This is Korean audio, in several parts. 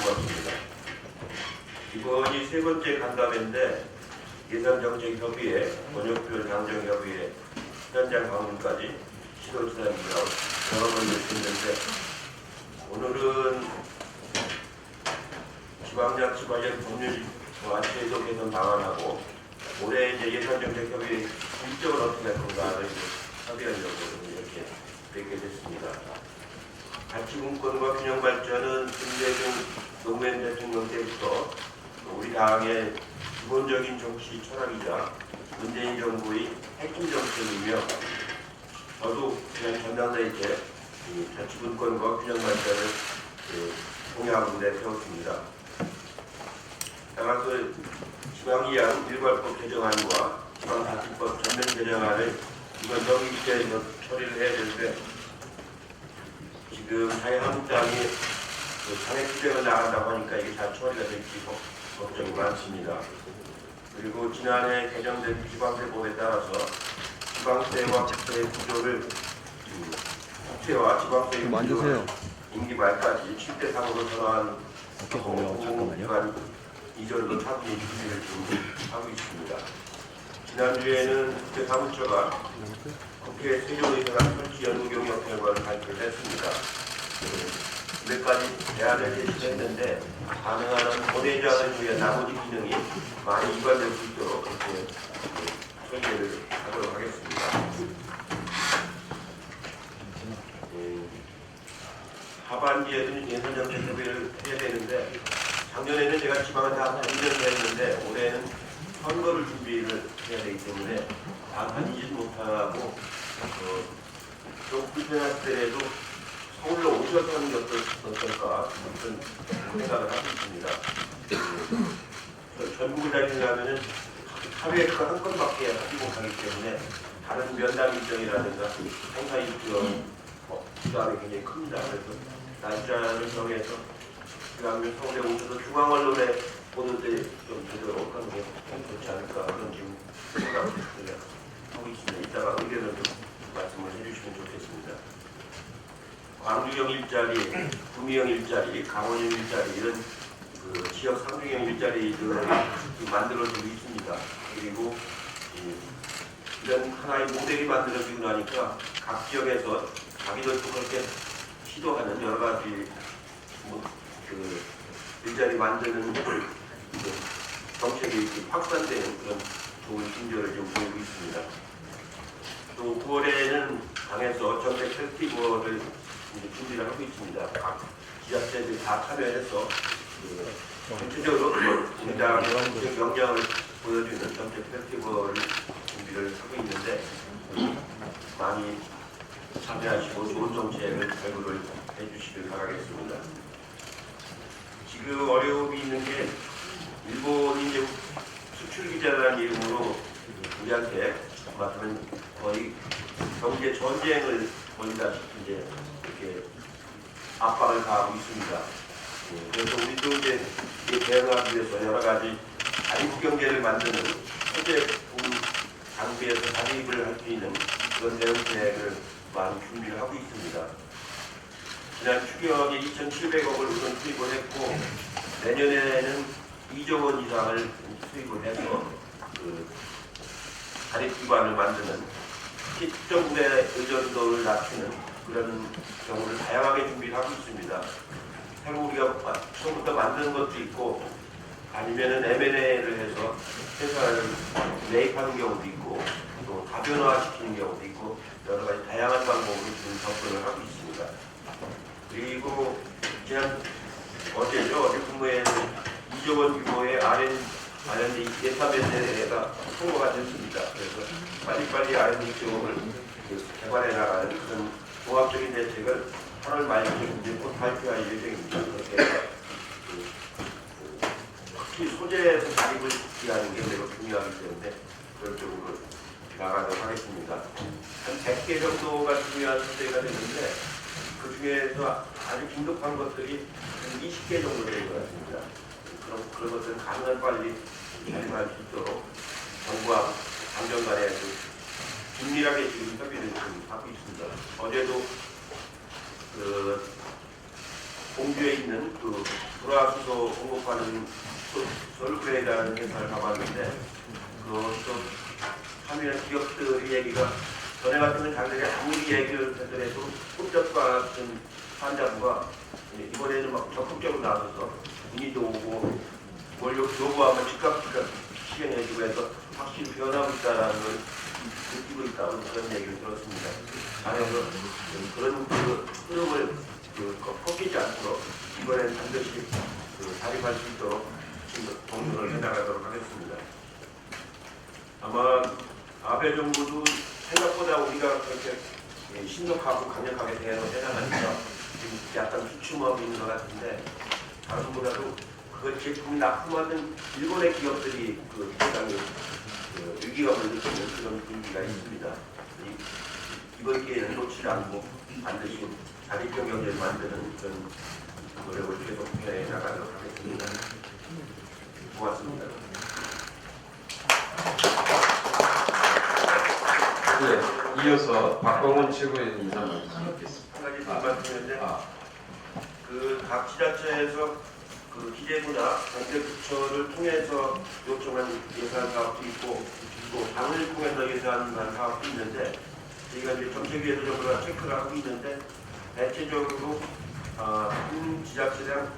고맙습니다. 이번이 세 번째 간담회인데 예산정책협의회, 번역별 당정협의회 현장 방문까지 시도지사님들하고 여러 번 했는데 오늘은 지방자치 관련 법률과 제도 개선 방안하고 올해 이제 예산정책협의회 일정을 어떻게 할 건가를 협의하려고 이렇게 뵙게 됐습니다. 가치분권과 균형발전은 김대중 노무현 대통령 때부터 우리 당의 기본적인 정치 철학이자 문재인 정부의 핵심 정책이며 저도 그냥 전당대회 때 가치분권과 균형발전을 공약으로 내세웠습니다. 따라서 지방이양 일괄법 개정안과 지방자치법 전면 개정안을 이번 정기국회에서 처리를 해야 되는데 지금 자유한국당이 장애 투쟁을 나간다고 하니까 이게 잘 처리가 될지 걱정이 많습니다. 그리고 지난해 개정된 지방세법에 따라서 지방세와 국세 구조를 국세와 지방세 구조를 임기 말까지 7대 3으로 전환한 공공기관 이전으로 차분히 준비를 지금 하고 있습니다. 지난주에는 국회 사무처가 국회 세종의사당 설치 연구경력 결과를 발표를 했습니다. 몇 가지 대안을 제시했는데 가능한 본회의장을 위해 나머지 기능이 많이 이관될 수 있도록 그렇게 설계를 하도록 하겠습니다. 하반기에는 예산정책협의를 해야 되는데 작년에는 제가 지방을 다 다니면서 했는데 올해는 선거를 준비를 해야 되기 때문에 다 다니지 못하고 좀 불편하더라도 서울로 오셔서 하는 게 어떨까 그런 생각을 하고 있습니다. 전국을 다니려면 하루에 그 한 건밖에 하지 못하기 때문에 다른 면담 일정이라든가 행사 일정 부담이 굉장히 큽니다. 그래서 날짜를 정해서 그러면 서울에 오셔서 중앙언론에 보는 때 좀 제대로 하는 게 좋지 않을까 그런 지금 생각을 하고 있습니다. 이따가 의견을 좀 말씀을 해주시면 좋겠습니다. 광주형 일자리, 구미형 일자리, 강원형 일자리 이런 그 지역 상중형 일자리들을 만들어지고 있습니다. 그리고 이런 하나의 모델이 만들어지고 나니까 각 지역에서 자기들도 그렇게 시도하는 여러 가지 그 일자리 만드는 정책이 확산되는 그런 좋은 징조를 좀 보이고 있습니다. 또 9월에는 당에서 정책 페스티벌을 준비를 하고 있습니다. 각 지자체들이 다 참여해서 전체적으로 우리 당의 정책 역량을 보여주는 정책 페스티벌을 준비를 하고 있는데 많이 참여하시고 좋은 정책을 발굴을 해주시길 바라겠습니다. 지금 어려움이 있는 게 일본이 이제 수출 기자라는 이름으로 우리한테 말하면 거의 경제 전쟁을 벌이다시피 이제 이렇게 압박을 가하고 있습니다. 그래서 우리도 이제 대응하기 위해서 여러 가지 자립 경제를 만드는 소재품 장비에서 자립을 할 수 있는 그런 대응책을 많이 준비를 하고 있습니다. 지난 추경에 2,700억을 우선 투입을 했고 내년에는 2조 원 이상을 투입을 해서 그 자립기반을 만드는 시정부의 의존도를 낮추는 그런 경우를 다양하게 준비를 하고 있습니다. 새로 우리가 처음부터 만드는 것도 있고 아니면은 M&A를 해서 회사를 매입하는 경우도 있고 또 다변화시키는 경우도 있고 여러 가지 다양한 방법으로 지금 접근을 하고 있습니다. 그리고 지난 어제 근무에는 2조 원 규모의 R&D 예산배제가 통과가 됐습니다. 그래서 빨리빨리 R&D 쪽을 개발해 나가는 그런 종합적인 대책을 8월 말쯤 곧 발표할 예정입니다. 그렇게 특히 소재에서 자립을 기하는 게 매우 중요하기 때문에 그런 쪽으로 나가도록 하겠습니다. 한 100개 정도가 중요한 소재가 되는데 그 중에서 아주 긴급한 것들이 한 20개 정도 되는 것 같습니다. 그런 것들은 가능한 빨리 자립할 수 있도록 정부와 당정 간에 긴밀하게 지금 협의를 하고 있습니다. 어제도 그 공주에 있는 그 비과수소 공급하는 솔그레이라는 회사를 가봤는데 그것도 참여한 기업들의 얘기가 전에 같으면 자기들이 아무리 얘기를 하더라도 흡접과 같은 환자부가 이번에는 막 적극적으로 나서서 문의도 오고 뭘 요구하면 즉각 실행해주고 해서 확실히 변하고 있다는 걸 느끼고 있다는 그런 얘기를 들었습니다. 그래서 그런 흐름을 꺾이지 않도록 이번엔 반드시 자립할 수 있도록 공부를 해나가도록 하겠습니다. 아마 아베 정부도 생각보다 우리가 그렇게 신속하고 강력하게 대응을 해나가니까 지금 약간 주춤하고 있는 것 같은데 다른보다도 그 제품이 납품하는 일본의 기업들이 상당히 위기감을 느끼는 그런 분위기가 있습니다. 이번 기회는 놓치지 않고 반드시 자립형 경제를 만드는 그런 노력을 계속 해 나가도록 하겠습니다. 고맙습니다. 네, 이어서 박광원 최고위원 인사 말씀드리겠습니다. 한 가지 더 말씀드리는데 각 지자체에서 기재부나 경제부처를 통해서 요청한 예산 사업도 있고 또 당을 통해서 예산한 사업도 있는데 저희가 이제 정책위에서 전부 체크를 하고 있는데 대체적으로 한 지자체당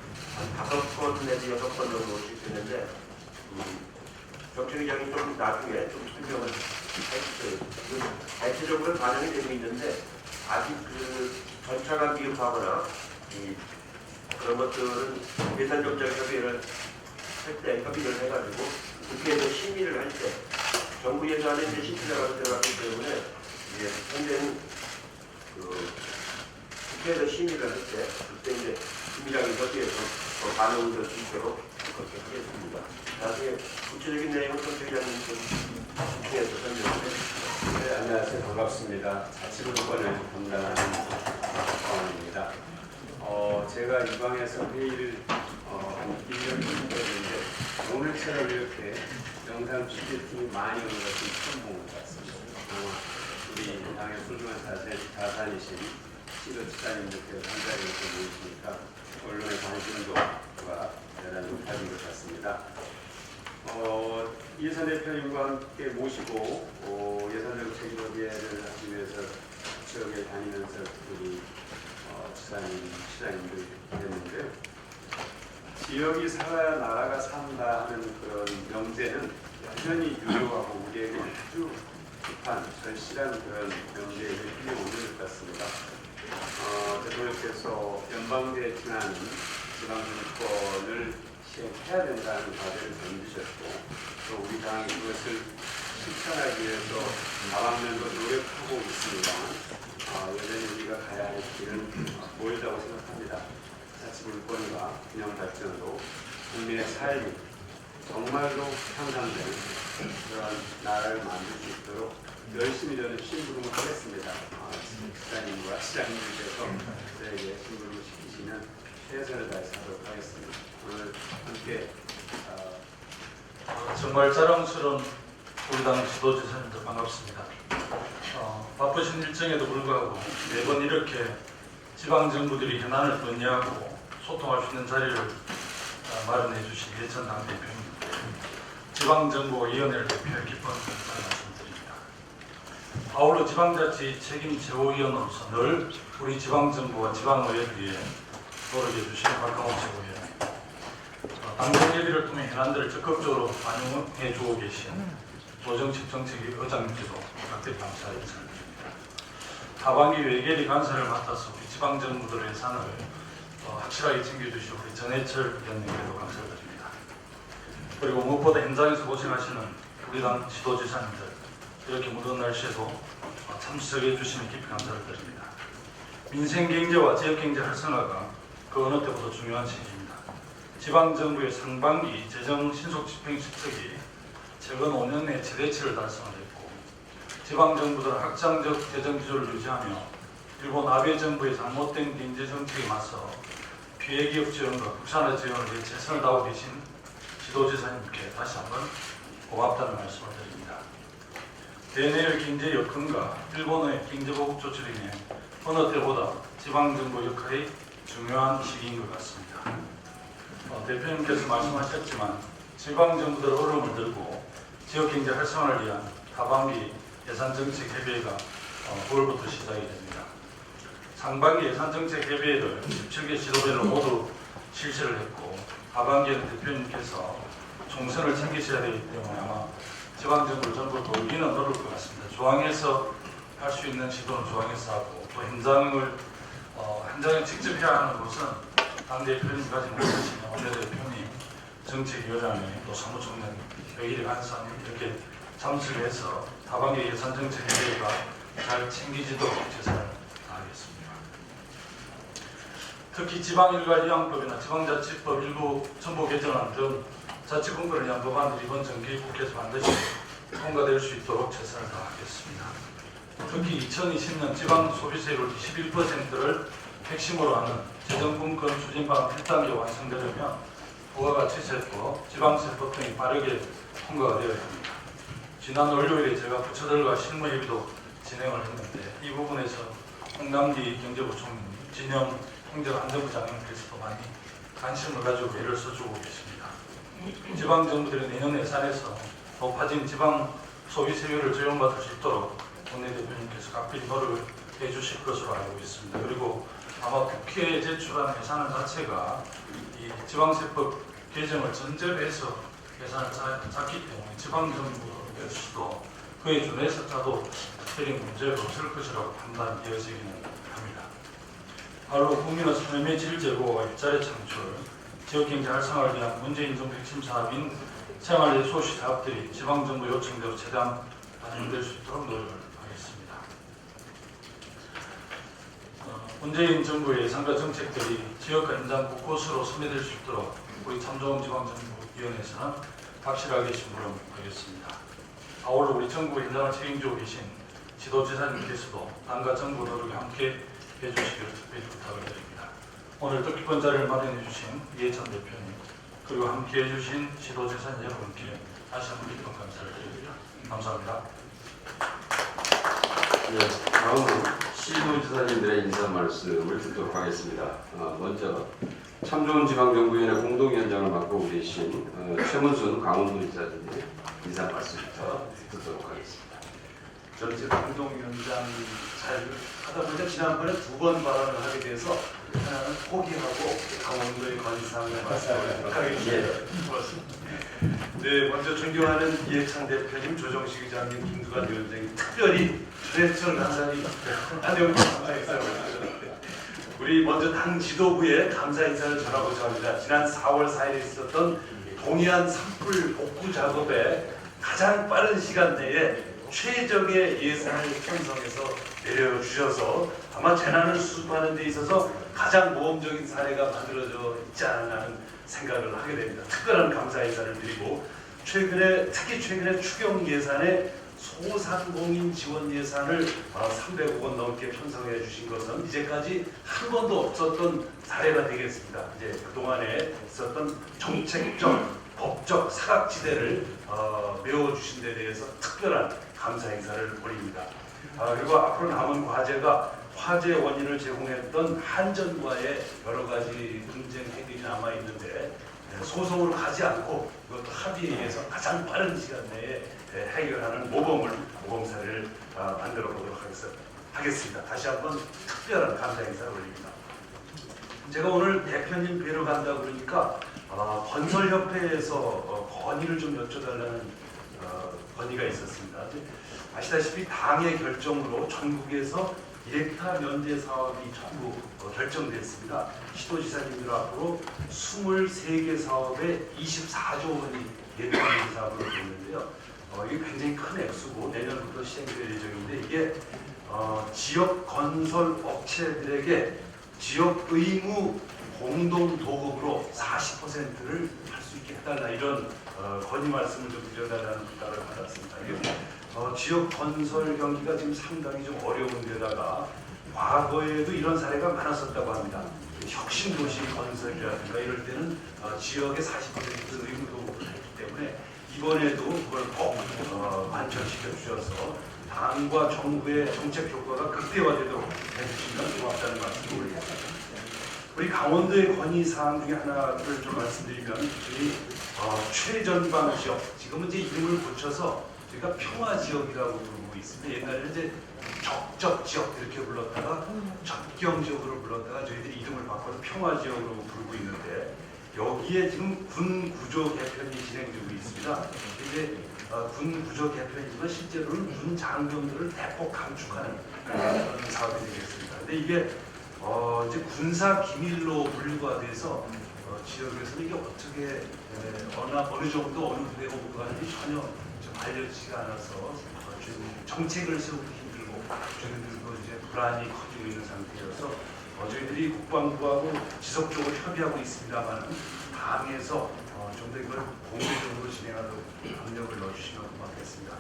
한 5건 내지 6건 정도 실시했는데 정책위장이 좀 나중에 좀 설명을 해주세요. 대체적으로 반영이 되고 있는데 아직 전차가 미흡하거나 그런 것들은 예산정책협의회를 할 때 협의를 해가지고 국회에서 심의를 할 때 정부 예산에 이제 심의가 들어가기 때문에 현재는 국회에서 심의를 할 때 그때 이제 심의장이 협의해서 반영을 될 수 있도록 그렇게 하겠습니다. 나중에 구체적인 내용은 정책위장님 좀 집중해서 설명을 해주십시오. 네, 안녕하세요. 반갑습니다. 자치분권을 담당하는 박광원입니다. 제가 이 방에서 회의를 한 1년 정도 했는데 오늘처럼 이렇게 영상 PPT이 많이 오는 것은 처음 본 것 같습니다. 아마 우리 당의 훌륭한 자산이신 시도지사님들께서 한 자리에서 모이시니까 언론의 관심도가 대단히 높아진 것 같습니다. 이해산 대표님과 함께 모시고 예산정책협의회를 하기 위해서 지역에 다니면서 우리 지사님, 시장님들 했는데요. 지역이 살아야 나라가 산다 하는 그런 명제는 여전히 유효하고 우리에게 아주 급한 절실한 그런 명제에 필요한 것 같습니다. 대통령께서 연방제에 지나는 지방정권을 시행해야 된다는 과제를 던지셨고 또 우리 당이 이것을 실천하기 위해서 다방면으로 노력하고 있습니다만 여전히 우리가 가야 할 길은 멀다고 생각합니다. 자치분권과 균형발전으로 국민의 삶이 정말로 향상되는 그런 나라를 만들 수 있도록 열심히 저는 심부름을 하겠습니다. 지사님과 시장님께서 저에게 심부름을 시키시면 최선을 다해서 하도록 하겠습니다. 오늘 함께 정말 자랑스러운 우리 당 지도지사님들 반갑습니다. 바쁘신 일정에도 불구하고 매번 이렇게 지방정부들이 현안을 논의하고 소통할 수 있는 자리를 마련해 주신 예천 당대표입니다. 지방정부위원회를 대표해 기쁜 말씀드립니다. 아울러 지방자치 책임 제호위원으로서 늘 우리 지방정부와 지방의회를 위해 노력해 주신 박광원 최고위원입니다. 당정예비를 통해 현안들을 적극적으로 반영해 주고 계신 조정식 정책위 의장님께도 각별히 감사의 인사를 드립니다. 하반기 외계리 간사를 맡아서 우리 지방정부들의 예산을 확실하게 챙겨주신 우리 전해철 위원님께도 감사를 드립니다. 그리고 무엇보다 현장에서 고생하시는 우리 당 지도지사님들 이렇게 무더운 날씨에도 참석해 주시면 깊이 감사를 드립니다. 민생경제와 지역경제 활성화가 그 어느 때보다 중요한 시기입니다. 지방정부의 상반기 재정 신속 집행 실적이 최근 5년 내 최대치를 달성했고 지방정부들은 확장적 재정기조를 유지하며 일본 아베 정부의 잘못된 경제정책에 맞서 피해기업 지원과 국산화 지원을 위해 최선을 다하고 계신 지도지사님께 다시 한번 고맙다는 말씀을 드립니다. 대내의 경제 여건과 일본의 경제보복 조치로 인해 어느 때보다 지방정부 역할이 중요한 시기인 것 같습니다. 대표님께서 말씀하셨지만 지방정부들 어려움을 들고 지역경제 활성화를 위한 하반기 예산정책협의회가 9월부터 시작이 됩니다. 상반기 예산정책협의회를 17개 지도부회를 모두 실시를 했고 하반기에는 대표님께서 총선을 챙기셔야 되기 때문에 아마 지방정부를 전부 돌기는 어려울 것 같습니다. 중앙에서 할 수 있는 시도는 중앙에서 하고 또 현장을 직접 해야 하는 것은 당대표님까지 못하시는 원내대표님, 정책위원장님, 또 사무총장, 백일이 간사님 이렇게 참석해서 하반기 예산정책회의가 잘 챙기지도록 최선을 다하겠습니다. 특히 지방일괄이양법이나 지방자치법 일부 첨부 개정안 등 자치분권을 위한 법안들이 이번 정기 국회에서 반드시 통과될 수 있도록 최선을 다하겠습니다. 특히 2020년 지방소비세율 21%를 핵심으로 하는 재정분권 추진방 1단계 완성되려면 부가가치세법, 지방세법 등이 빠르게 통과가 되어야 합니다. 지난 월요일에 제가 부처들과 실무협의도 진행을 했는데 이 부분에서 홍남기 경제부총리, 진영 행정안전부 장관께서도 많이 관심을 가지고 애를 써주고 계십니다. 지방정부들이 내년 예산에서 높아진 지방 소비세율을 적용받을 수 있도록 원내대표님께서 각별히 노력을 해주실 것으로 알고 있습니다. 그리고 아마 국회에 제출한 예산 자체가 이 지방세법 개정을 전제로 해서 예산을 짰기 때문에 지방정부에서도 그에 준해서 짜도 특별히 문제가 없을 것이라고 판단되어지기는 합니다. 바로 국민의 삶의 질 제고와 일자리 창출, 지역경제 활성화를 위한 문재인 정부 핵심 사업인 생활의 소시 사업들이 지방정부 요청대로 최대한 반영될 수 있도록 노력을 하겠습니다. 문재인 정부의 예산과 정책들이 지역과 현장 곳곳으로 선회될 수 있도록 우리 참좋은 지방정부위원회에서는 확실하게 심부름하겠습니다. 아울러 우리 정부 현장을 책임지고 계신 지도지사님께서도 당과 정부 노력에 함께 해주시기를 특별히 부탁을 드립니다. 오늘 뜻깊은 자리를 마련해 주신 이해찬 대표님 그리고 함께 해주신 지도지사님 여러분께 다시 한번 깊은 감사를 드립니다. 감사합니다. 네, 다음은 시도지사님들의 인사 말씀을 듣도록 하겠습니다. 먼저 참좋은 지방정부위원회 공동위원장을 맡고 계신 최문순 강원도지사님의 인사 말씀부터 듣도록 하겠습니다. 저는 이제 공동위원장 잘 하다 보니까 지난번에 2번 발언을 하게 돼서 하나는 포기하고 강원도의 관상을 말씀드리도록 하겠습니다. 네, 먼저 존경하는 이해찬 대표님, 조정식 의장님, 김두관 위원장님, 특별히 최철 간사님, 안녕 감사했어요. 우리 먼저 당 지도부에 감사 인사를 전하고자 합니다. 지난 4월 4일에 있었던 동해안 산불 복구 작업에 가장 빠른 시간 내에 최적의 예산을 편성해서 내려주셔서 아마 재난을 수습하는 데 있어서 가장 모범적인 사례가 만들어져 있지 않나 하는 생각을 하게 됩니다. 특별한 감사 인사를 드리고 특히 최근에 추경 예산에 소상공인 지원 예산을 300억 원 넘게 편성해 주신 것은 이제까지 한 번도 없었던 사례가 되겠습니다. 이제 그동안에 있었던 정책적, 법적 사각지대를 메워주신 데 대해서 특별한 감사 인사를 올립니다. 그리고 앞으로 남은 과제가 화재 원인을 제공했던 한전과의 여러 가지 분쟁 해결이 남아 있는데 소송으로 가지 않고 이것도 합의에 의해서 가장 빠른 시간 내에 해결하는 모범사를 만들어 보도록 하겠습니다. 다시 한번 특별한 감사 인사를 올립니다. 제가 오늘 대표님 뵈러 간다 그러니까 건설협회에서 건의를 좀 여쭤달라는 건의가 있었습니다. 아시다시피 당의 결정으로 전국에서 예타 면제 사업이 전부 결정됐습니다. 시도지사님들 앞으로 23개 사업에 24조 원이 예타 면제 사업으로 됐는데요. 이게 굉장히 큰 액수고 내년부터 시행될 예정인데 이게 지역 건설 업체들에게 지역 의무 공동 도급으로 40%를 할 수 있게 해달라 이런 건의 말씀을 좀 드려달라는 부탁을 받았습니다. 지역 건설 경기가 지금 상당히 좀 어려운 데다가 과거에도 이런 사례가 많았었다고 합니다. 혁신도시 건설이라든가 이럴 때는 지역의 40% 의무 도급을 했기 때문에 이번에도 그걸 꼭 관철시켜 주셔서 당과 정부의 정책 효과가 극대화되도록 해주시면 고맙다는 말씀을 올리겠습니다. 우리 강원도의 건의 사항 중에 하나를 좀 말씀드리면 저희 최전방 지역, 지금은 이제 이름을 고쳐서 저희가 평화 지역이라고 부르고 있습니다. 옛날에는 이제 적적 지역 이렇게 불렀다가 접경 지역으로 불렀다가 저희들이 이름을 바꿔서 평화 지역으로 부르고 있는데, 여기에 지금 군 구조 개편이 진행되고 있습니다. 이제 군 구조 개편이지만 실제로는 군 장병들을 대폭 감축하는 그런 사업이 되겠습니다. 근데 이게 이제 군사 기밀로 분류가 돼서 지역에서는 이게 어떻게 어느 정도 어느 부대가 오가는지 전혀 좀 알려지지가 않아서 정책을 세우기 힘들고 저희들도 이제 불안이 커지고 있는 상태여서 저희들이 국방부하고 지속적으로 협의하고 있습니다만 당에서 좀 더 이걸 공개적으로 진행하도록 압력을 넣어주시면 고맙겠습니다.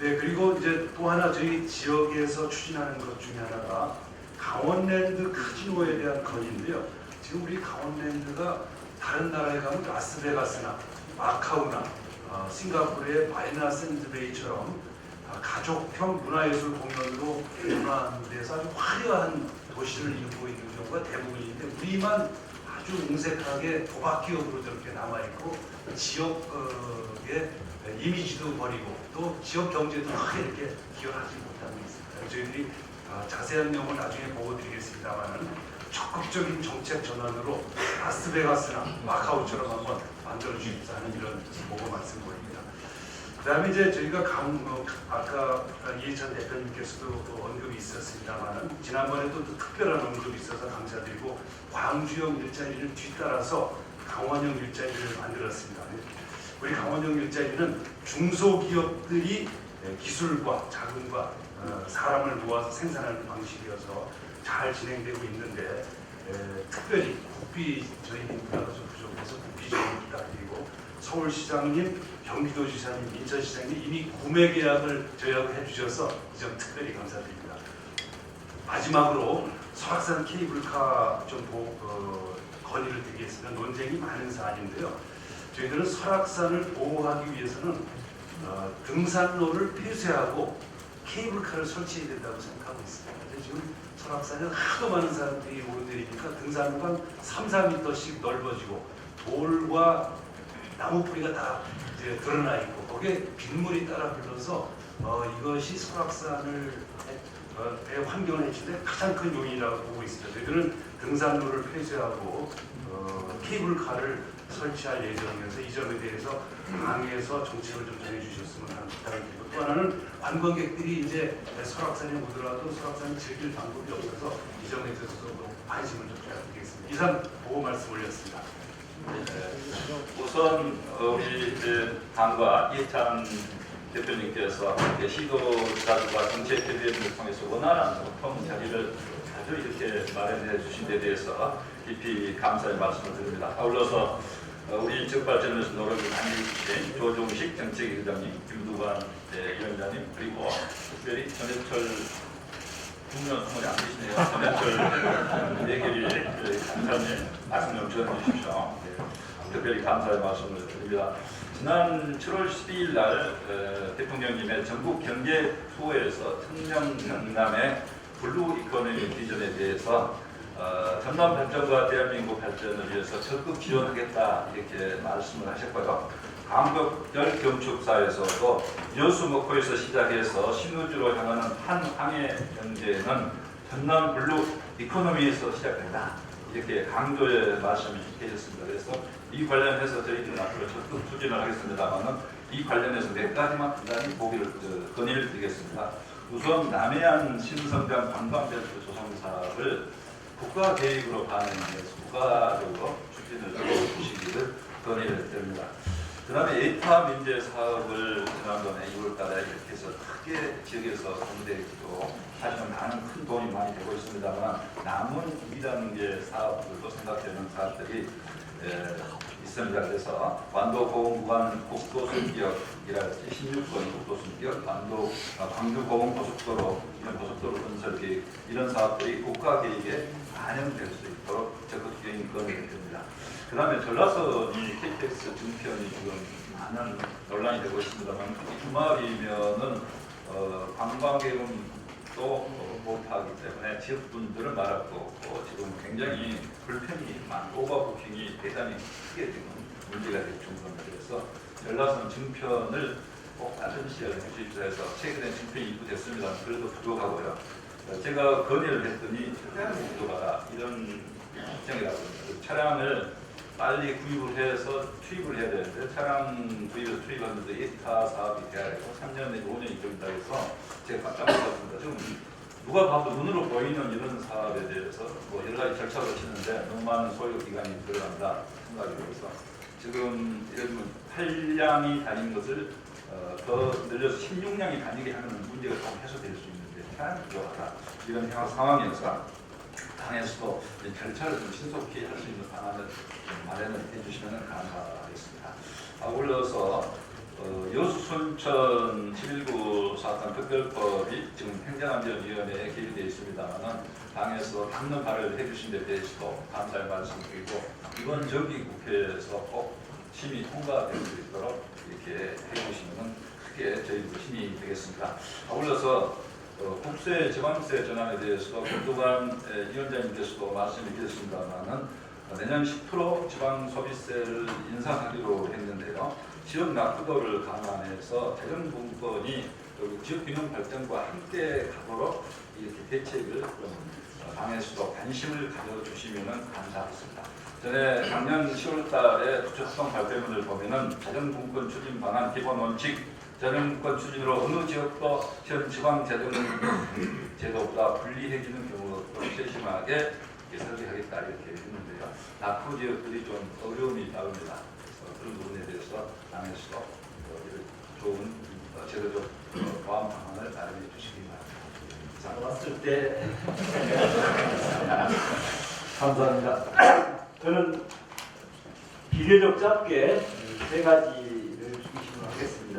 네, 그리고 이제 또 하나 저희 지역에서 추진하는 것 중에 하나가 강원랜드 카지노에 대한 건의인데요. 지금 우리 강원랜드가 다른 나라에 가면 라스베가스나 마카오나 싱가포르의 마리나 샌드베이처럼 가족형 문화예술 공연으로 변화돼서 아주 화려한 도시를 이루고 있는 경우가 대부분인데, 우리만 아주 옹색하게 도박 기업으로 저렇게 남아있고 지역의 이미지도 버리고 또 지역 경제도 크게 이렇게 기여하지 못하고 있습니다. 저희들이 자세한 내용을 나중에 보고 드리겠습니다만 적극적인 정책 전환으로 라스베가스나 마카오처럼 한번 만들어 주십사 하는 이런 보고 말씀드립니다. 그 다음에 이제 저희가 아까 이해찬 대표님께서도 언급이 있었습니다만 지난번에도 특별한 언급이 있어서 감사드리고, 광주형 일자리를 뒤따라서 강원형 일자리를 만들었습니다. 우리 강원형 일자리는 중소기업들이 기술과 자금과 사람을 모아서 생산하는 방식이어서 잘 진행되고 있는데, 특별히 국비 저희 인프라가 좀 부족해서 국비 좀 부탁드리고, 서울시장님, 경기도지사님, 인천시장님 이미 구매 계약을 저희하고 해주셔서 이 점 특별히 감사드립니다. 마지막으로 설악산 케이블카 좀 건의를 드리겠습니다. 논쟁이 많은 사안인데요. 저희들은 설악산을 보호하기 위해서는 등산로를 폐쇄하고 케이블카를 설치해야 된다고 생각하고 있습니다. 근데 지금 설악산에 하도 많은 사람들이 오르내리니까 등산로가 3-4m씩 넓어지고 돌과 나무 뿌리가 다 이제 드러나 있고 거기에 빗물이 따라 흘러서 이것이 설악산을 환경을 해치는데 가장 큰 요인이라고 보고 있습니다. 저희들은 등산로를 폐쇄하고 케이블카를 설치할 예정이어서 이 점에 대해서 당에서 정책을 좀 정해주셨으면 하는 부탁을 드리고, 또 하나는 관광객들이 이제 설악산에 오더라도 설악산을 즐길 방법이 없어서 이 점에 대해서도 관심을 좀 부탁드리겠습니다. 이상 보고 말씀 올렸습니다. 우선 우리 당과 이해찬 대표님께서 시도자들과 정책협의회를 통해서 원활한 소통 자리를 자주 이렇게 마련해 주신 데 대해서 깊이 감사의 말씀을 드립니다. 아울러서 우리 지역 발전에서 노력을 많이 해주신 조종식 정책위원장님, 김두관 위원장님, 그리고 특별히 전해철 국면 소문이 안 계시네요. 전해철 대결이 감사님 말씀 좀 전해주십시오. 특별히 감사의 말씀을 드립니다. 지난 7월 12일 날 대통령님의 전국 경제 투어에서 청년 경남의 블루 이코노미 비전에 대해서 전남 발전과 대한민국 발전을 위해서 적극 지원하겠다 이렇게 말씀을 하셨고요. 강북열 경축사에서도 여수 목포에서 시작해서 신우주로 향하는 한항해 경제는 전남 블루 이코노미에서 시작된다. 이렇게 강조의 말씀이 계셨습니다. 그래서 이 관련해서 저희들은 앞으로 적극 추진을 하겠습니다만은 이 관련해서 몇 가지만 간단히 건의를 드리겠습니다. 우선 남해안 신성장 관광벨트 조성 사업을 국가 계획으로 반영해서 국가적으로 추진을 해주시기를 건의를 드립니다. 그 다음에 에이타 민재 사업을 지난번에 2월달에 이렇게 해서 크게 지역에서 공대기도 사실은 많은 큰 돈이 많이 되고 있습니다만 남은 2단계 사업들도 생각되는 사업들이 있습니다. 그래서 완도고흥구간 국도순기역이랄지 16번 국도순기역, 광주고흥고속도로 이런 고속도로 건설 계획 이런 사업들이 국가 계획에 반영될 수 있도록 적극적인 건의를 드립니다. 그 다음에 전라선이 KTX 증편이 지금 많은 논란이 되고 있습니다만 주말이면은 관광객은 또 못하기 때문에 지역분들은 말하고 지금 굉장히 불편이 많고 오버부킹이 대단히 크게 지금 문제가 될 정도입니다. 그래서 전라선 증편을 꼭 다른 시절에 해주십시오 해서 최근에 증편이 입구됐습니다. 그래도 부족하고요. 제가 건의를 했더니 국토가 이런 입장이라고 합니다. 차량을 빨리 구입을 해서 투입을 해야 되는데 차량 구입해서 투입하는데 1타 사업이 돼야 되고 3년 내지 5년이 걸린다 해서 제가 깜짝 놀랐습니다. 지금 누가 봐도 눈으로 보이는 이런 사업에 대해서 뭐 여러 가지 절차를 거치는데 너무 많은 소요 기간이 들어간다 생각이 들어서 지금 예를 들면 8량이 다닌 것을 더 늘려서 16량이 다니게 하는 문제가 좀 해소될 수 있는데 차량이 필요하다 이런 상황이어서 당에서도 절차를 좀 신속히 할 수 있는 방안을 마련을 해주시면 감사하겠습니다. 아울러서 여수순천 11구 사건 특별법이 지금 행정안전위원회에 계류되어 있습니다만 당에서 당론 발의를 해주신 데 대해서도 감사의 말씀드리고 이번 정기 국회에서 꼭 심의 통과될 수 있도록 이렇게 해주시면 크게 저희도 힘이 되겠습니다. 아울러서 국세, 지방세 전환에 대해서도 김두관 위원장님께서도 말씀해 주셨습니다만은 내년 10% 지방소비세를 인상하기로 했는데요. 지역 낙후도를 감안해서 재정분권이 지역균형 발전과 함께 가도록 이렇게 대책을 좀 당에서도 관심을 가져주시면 감사하겠습니다. 전에 작년 10월달에 국토합동 발표문을 보면은 재정분권 추진 방안 기본 원칙 재정분권 추진으로 어느 지역도 현 지방 재정분권 제도보다 분리해지는 경우도 세심하게 설계하겠다 이렇게 했는데요. 낙후 지역들이 좀 어려움이 따릅니다. 그래서 그런 부분에 대해서 당에서도 좋은 제도적 보완 방안을 마련해 주시기 바랍니다. 왔을 때 감사합니다. 저는 비교적 짧게 세 가지를 중심으로 하겠습니다.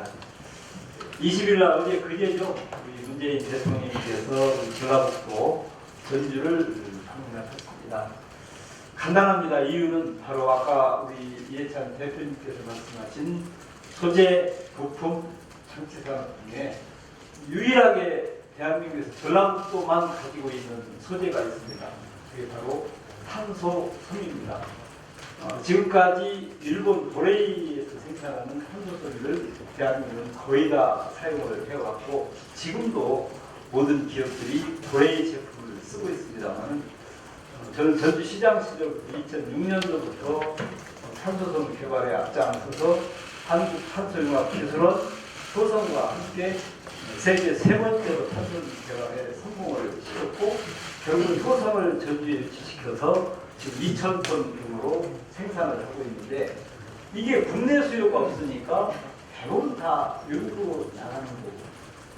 20일 날 어제 그제죠. 우리 문재인 대통령께서 전라북도 전주를 방문하셨습니다. 간단합니다. 이유는 바로 아까 우리 이해찬 대표님께서 말씀하신 소재 부품 장치산업 중에 유일하게 대한민국에서 전라북도만 가지고 있는 소재가 있습니다. 그게 바로 탄소섬입니다. 지금까지 일본 도레이에서 생산하는 탄소섬을 대한민국은 거의 다 사용을 해왔고 지금도 모든 기업들이 도레이 제품을 쓰고 있습니다만 저는 전주시장 시절부터 2006년도부터 탄소섬 개발에 앞장서서 한국탄소융합기술원 효성과 함께 세계 세 번째로 탄소섬 개발에 성공을 시켰고 결국 효성을 전주에 위치시켜서 지금 2,000톤 규모로 생산을 하고 있는데 이게 국내 수요가 없으니까 대부분 다 외국으로 나가는 거고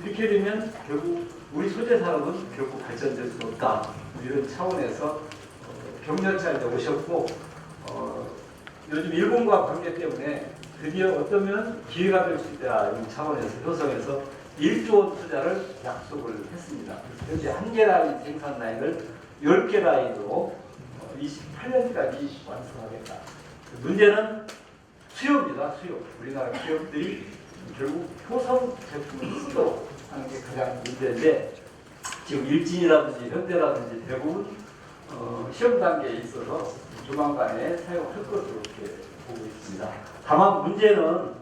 이렇게 되면 결국 우리 소재 산업은 결국 발전될 수 없다 이런 차원에서 경련차 이제 오셨고 요즘 일본과 관계 때문에 드디어 어쩌면 기회가 될 수 있다 이런 차원에서 효성에서 1조 원 투자를 약속을 했습니다. 현재 1개 라인 생산 라인을 10개 라인으로 28년까지 완성하겠다. 문제는 수요입니다. 수요. 우리나라 기업들이 결국 효성 제품을 쓰도록 하는 게 가장 문제인데 지금 일진이라든지 현대라든지 대부분 시험 단계에 있어서 조만간에 사용할 것으로 이렇게 보고 있습니다. 다만 문제는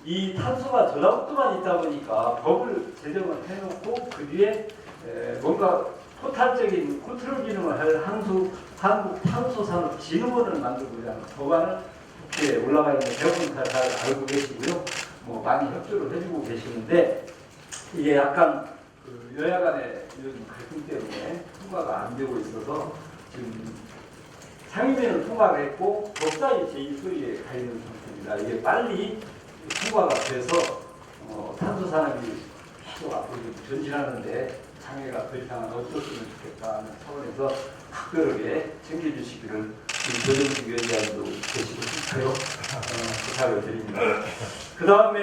이 탄소가 전라북도만 있다 보니까 법을 제정을 해놓고 그 뒤에 뭔가 포탈적인 컨트롤 기능을 할 한국탄소산업진흥원을 만들고자 하는 법안을 국회에 올라가 있는 대부분 다 잘 알고 계시고요. 뭐 많이 협조를 해주고 계시는데 이게 약간 그 여야 간의 이런 갈등 때문에 통과가 안 되고 있어서 지금 상임위는 통과를 했고 법사위 제1소위에 가 있는 상태입니다. 이게 빨리 통과가 돼서 탄소산업이 계속 앞으로 전진하는데 장애가 더 이상은 없었으면 좋겠다는 차원에서 각별하게 챙겨주시기를 조정식 위원장님도 계시고 싶어요. 부탁을 드립니다. 그 다음에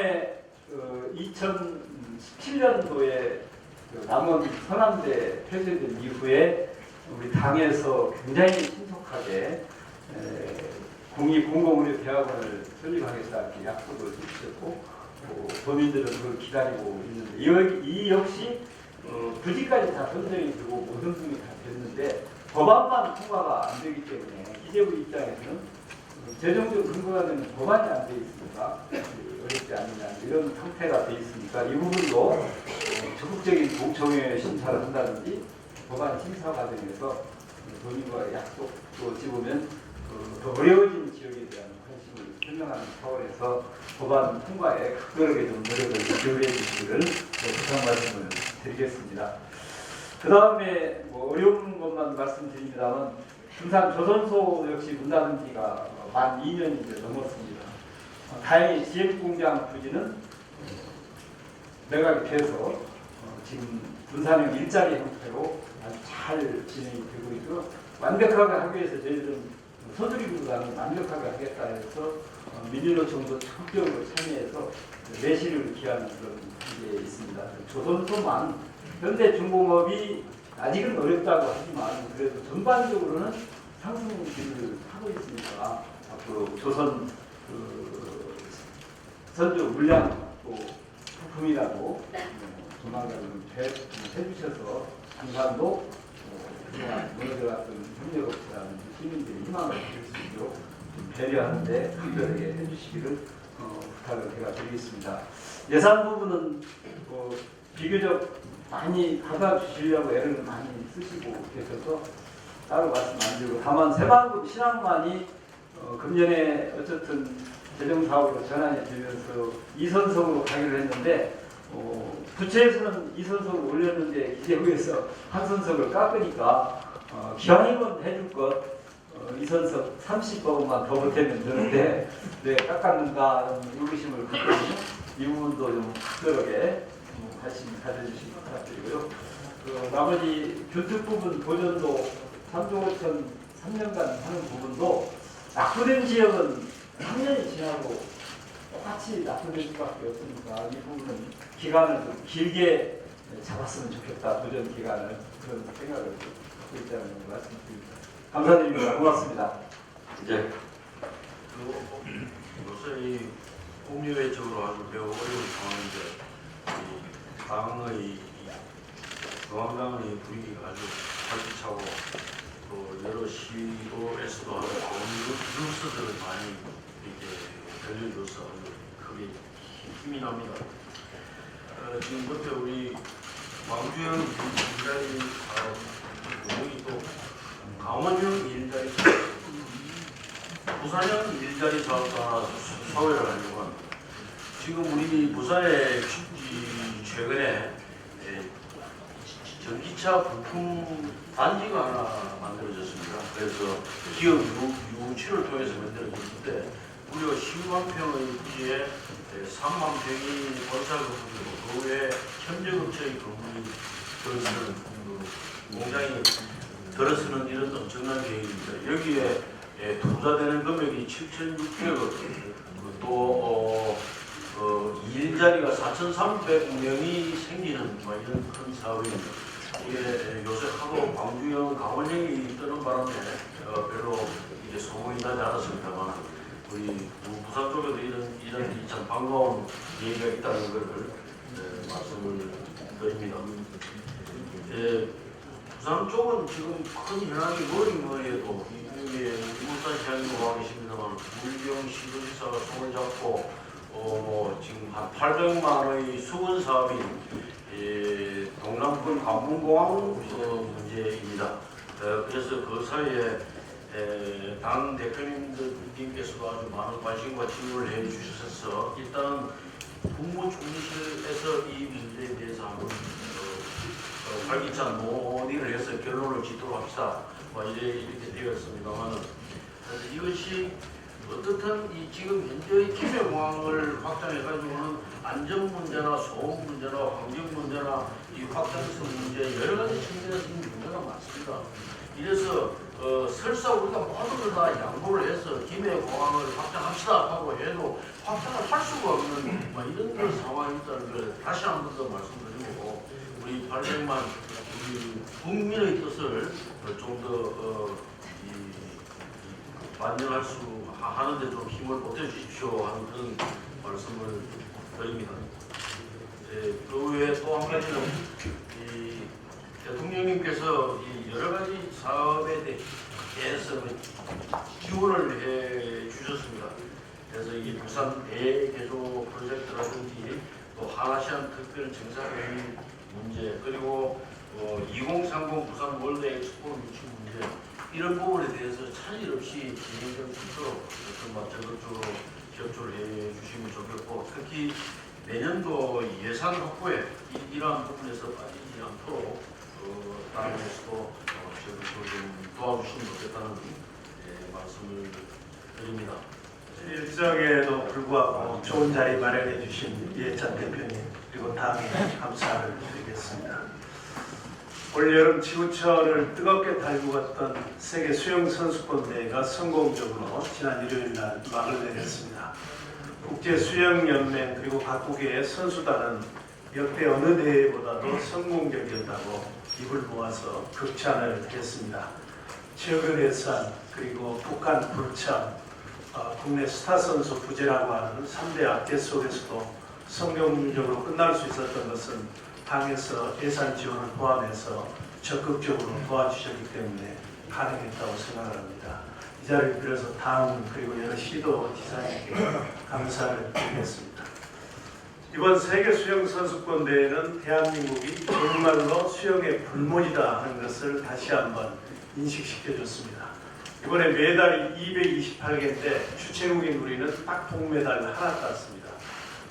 2017년도에 남원 서남대 폐쇄된 이후에 우리 당에서 굉장히 신속하게 공공의료대학원을 설립하겠다 이렇게 약속을 해주셨고 도민들은 그걸 기다리고 있는데 이 역시 부지까지 다 선정이 되고 모든 부분이 다 됐는데 법안만 통과가 안 되기 때문에 기재부 입장에서는 재정적 근거가 되는 법안이 안 돼 있으니까 어렵지 않느냐 이런 상태가 돼 있으니까 이 부분도 적극적인 공청회 심사를 한다든지 법안 심사 과정에서 본인과의 약속도 찍으면 더 어려워진 지역에 대한 관심을 설명하는 차원에서 법안 통과에 각별하게 좀 노력을 기울여 주시기를 부탁 말씀을 드리겠습니다. 그 다음에 뭐 어려운 것만 말씀드립니다만 군산 조선소 역시 문 닫은 지가 만 2년이 이제 넘었습니다. 다행히 GM공장 부지는 매각이 돼서 지금 군산형 일자리 형태로 아주 잘 진행이 되고 있고 완벽하게 하기 위해서 저희들은 서두리보다는 완벽하게 하겠다 해서 민주노총도 적극적으로 참여해서 내실을 기하는 그런 게 있습니다. 조선소만 현대중공업이 아직은 어렵다고 하지만 그래도 전반적으로는 상승기를 하고 있으니까 앞으로 조선 선조 물량 또 부품이라도 조만간 해주셔서 당산도 그동안 무너져갔던 협력업체라는 시민들이 희망을 가질 수 있도록 배려하는데 특별하게 해주시기를 부탁을 제가 드리겠습니다. 예산 부분은 비교적 많이 받아주시려고 애를 많이 쓰시고 계셔서 따로 말씀 안 드리고 다만 새만금 신앙만이 금년에 어쨌든 재정사업으로 전환이 되면서 2선석으로 가기로 했는데 부처에서는 2선석을 올렸는데 기재부에서 한 선석을 깎으니까 기왕이면 해줄 것 2선석 30번만 더 보태면 되는데 왜 깎았는가 의구심을 갖거든요. 이 부분도 좀 특별하게 관심 가져주시기 부탁드리고요. 나머지 교특 부분 보전도 3조 5천 3년간 하는 부분도 낙후된 지역은 3년이 지나고 똑같이 낙후될 수밖에 없으니까 이 부분은 기간을 좀 길게 잡았으면 좋겠다. 보전 기간을 그런 생각을 갖고 있다는 말씀드립니다. 감사드립니다. 고맙습니다. 이제 요새 법률적으로 아주 매우 어려운 상황인데 당의 중앙당의 분위기가 아주 활기차고 또 여러 시도에서도 아주 좋은 뉴스들을 많이 이렇게 들려줘서 크게 힘이 납니다. 지금 그때 우리 광주형 일자리 사업, 여기 또 강원형 일자리 사업, 부산형 일자리 사업도 하나 소개를 하려고 합니다. 지금 우리 부산에 최근에 전기차 부품 단지가 하나 만들어졌습니다. 그래서 기업 유치를 통해서 만들어졌는데 무려 10만 평의 부지에 3만 평이 건설거품이고 그 외에 현대업체의 건물이 들어서는 공장이 들어서는 이런 엄청난 계획입니다. 여기에 투자되는 금액이 7,600억, 또 일자리가 4,300명이 생기는 이런 큰 사업입니다. 이게 요새 하도 광주형, 강원형이 뜨는 바람에 별로 이제 소문이 나지 않았습니다만 우리 부산 쪽에도 이런 참 반가운 얘기가 있다는 것을 말씀을 드립니다. 부산 쪽은 지금 큰 현황이 뭐해도 이게 울산시장도 와 계십니다만 물경 시도지사가 손을 잡고 지금 한 800만 원의 수건 사업인 동남권 관문공항 문제입니다. 그래서 그 사이에 당 대표님들께서도 아주 많은 관심과 지원을 해주셔서 일단은 국무총리실에서 이 문제에 대해서 한번 활기찬 논의를 해서 결론을 짓도록 합시다. 이렇게 되었습니다만 이것이 어떻든 이 지금 현재의 김해공항을 확장해가지고는 안전 문제나 소음 문제나 환경 문제나 이 확장성 문제 여러 가지 측면에서 문제가 많습니다. 이래서 설사 우리가 모든 걸 다 양보를 해서 김해공항을 확장합시다 하고 해도 확장을 할 수가 없는 이런 그런 상황이 있다는 걸 다시 한 번 더 말씀드리고 우리 800만 우리 국민의 뜻을 좀 더 반영할 수 하는데 좀 힘을 보태주십시오 하는 그런 말씀을 드립니다. 그 외에 또 한 가지는 이 대통령님께서 이 여러 가지 사업에 대해서 지원을 해 주셨습니다. 그래서 이 부산 대개조 프로젝트라든지 또 하나시안 특별 정상회의 문제 그리고 2030 부산 월드 엑스포 유치 문제 이런 부분에 대해서 차질 없이 진행될 수 있도록 정말 적극적으로 협조를 해 주시면 좋겠고 특히 내년도 예산 확보에 이러한 부분에서 빠지지 않도록 당에서도 적극적으로 좀 도와주시면 좋겠다는 말씀을 드립니다. 일정에도 불구하고 좋은 자리 마련해 주신 이해찬 대표님 그리고 당에 감사를 드리겠습니다. 올 여름 지구촌을 뜨겁게 달구었던 세계 수영 선수권 대회가 성공적으로 지난 일요일 날 막을 내렸습니다. 국제 수영 연맹 그리고 각국의 선수단은 역대 어느 대회보다도 성공적이었다고 입을 모아서 극찬을 했습니다. 지역의 예산 그리고 북한 불참 국내 스타 선수 부재라고 하는 3대 악재 속에서도 성공적으로 끝날 수 있었던 것은 당에서 예산 지원을 포함해서 적극적으로 도와주셨기 때문에 가능했다고 생각을 합니다. 이 자리를 빌어서 당 그리고 여러 시도 지사님께 감사를 드리겠습니다. 이번 세계 수영 선수권 대회는 대한민국이 정말로 수영의 불문이다 하는 것을 다시 한번 인식시켜줬습니다. 이번에 메달이 228개인데 주최국인 우리는 딱 동메달 하나 땄습니다.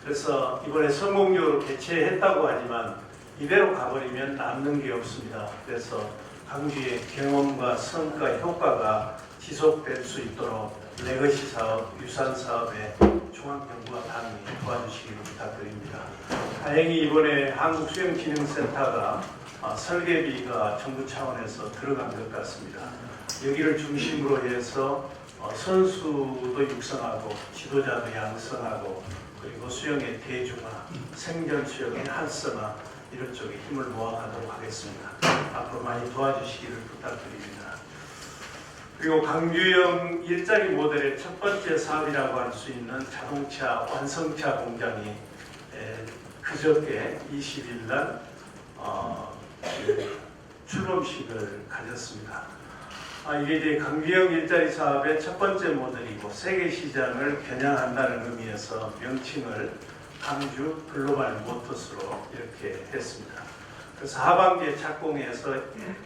그래서 이번에 성공적으로 개최했다고 하지만 이대로 가버리면 남는 게 없습니다. 그래서 광주의 경험과 성과, 효과가 지속될 수 있도록 레거시 사업, 유산 사업에 중앙정부와 당이 도와주시기를 부탁드립니다. 다행히 이번에 한국수영진흥센터가 설계비가 정부 차원에서 들어간 것 같습니다. 여기를 중심으로 해서 선수도 육성하고 지도자도 양성하고 그리고 수영의 대중화, 생존 수영의 활성화 이런 쪽에 힘을 모아가도록 하겠습니다. 앞으로 많이 도와주시기를 부탁드립니다. 그리고 강규영 일자리 모델의 첫 번째 사업이라고 할 수 있는 자동차 완성차 공장이 그저께 20일 날 출범식을 가졌습니다. 이게 이제 강규영 일자리 사업의 첫 번째 모델이고 세계 시장을 겨냥한다는 의미에서 명칭을 강주 글로벌 모터스로 이렇게 했습니다. 그래서 하반기에 착공해서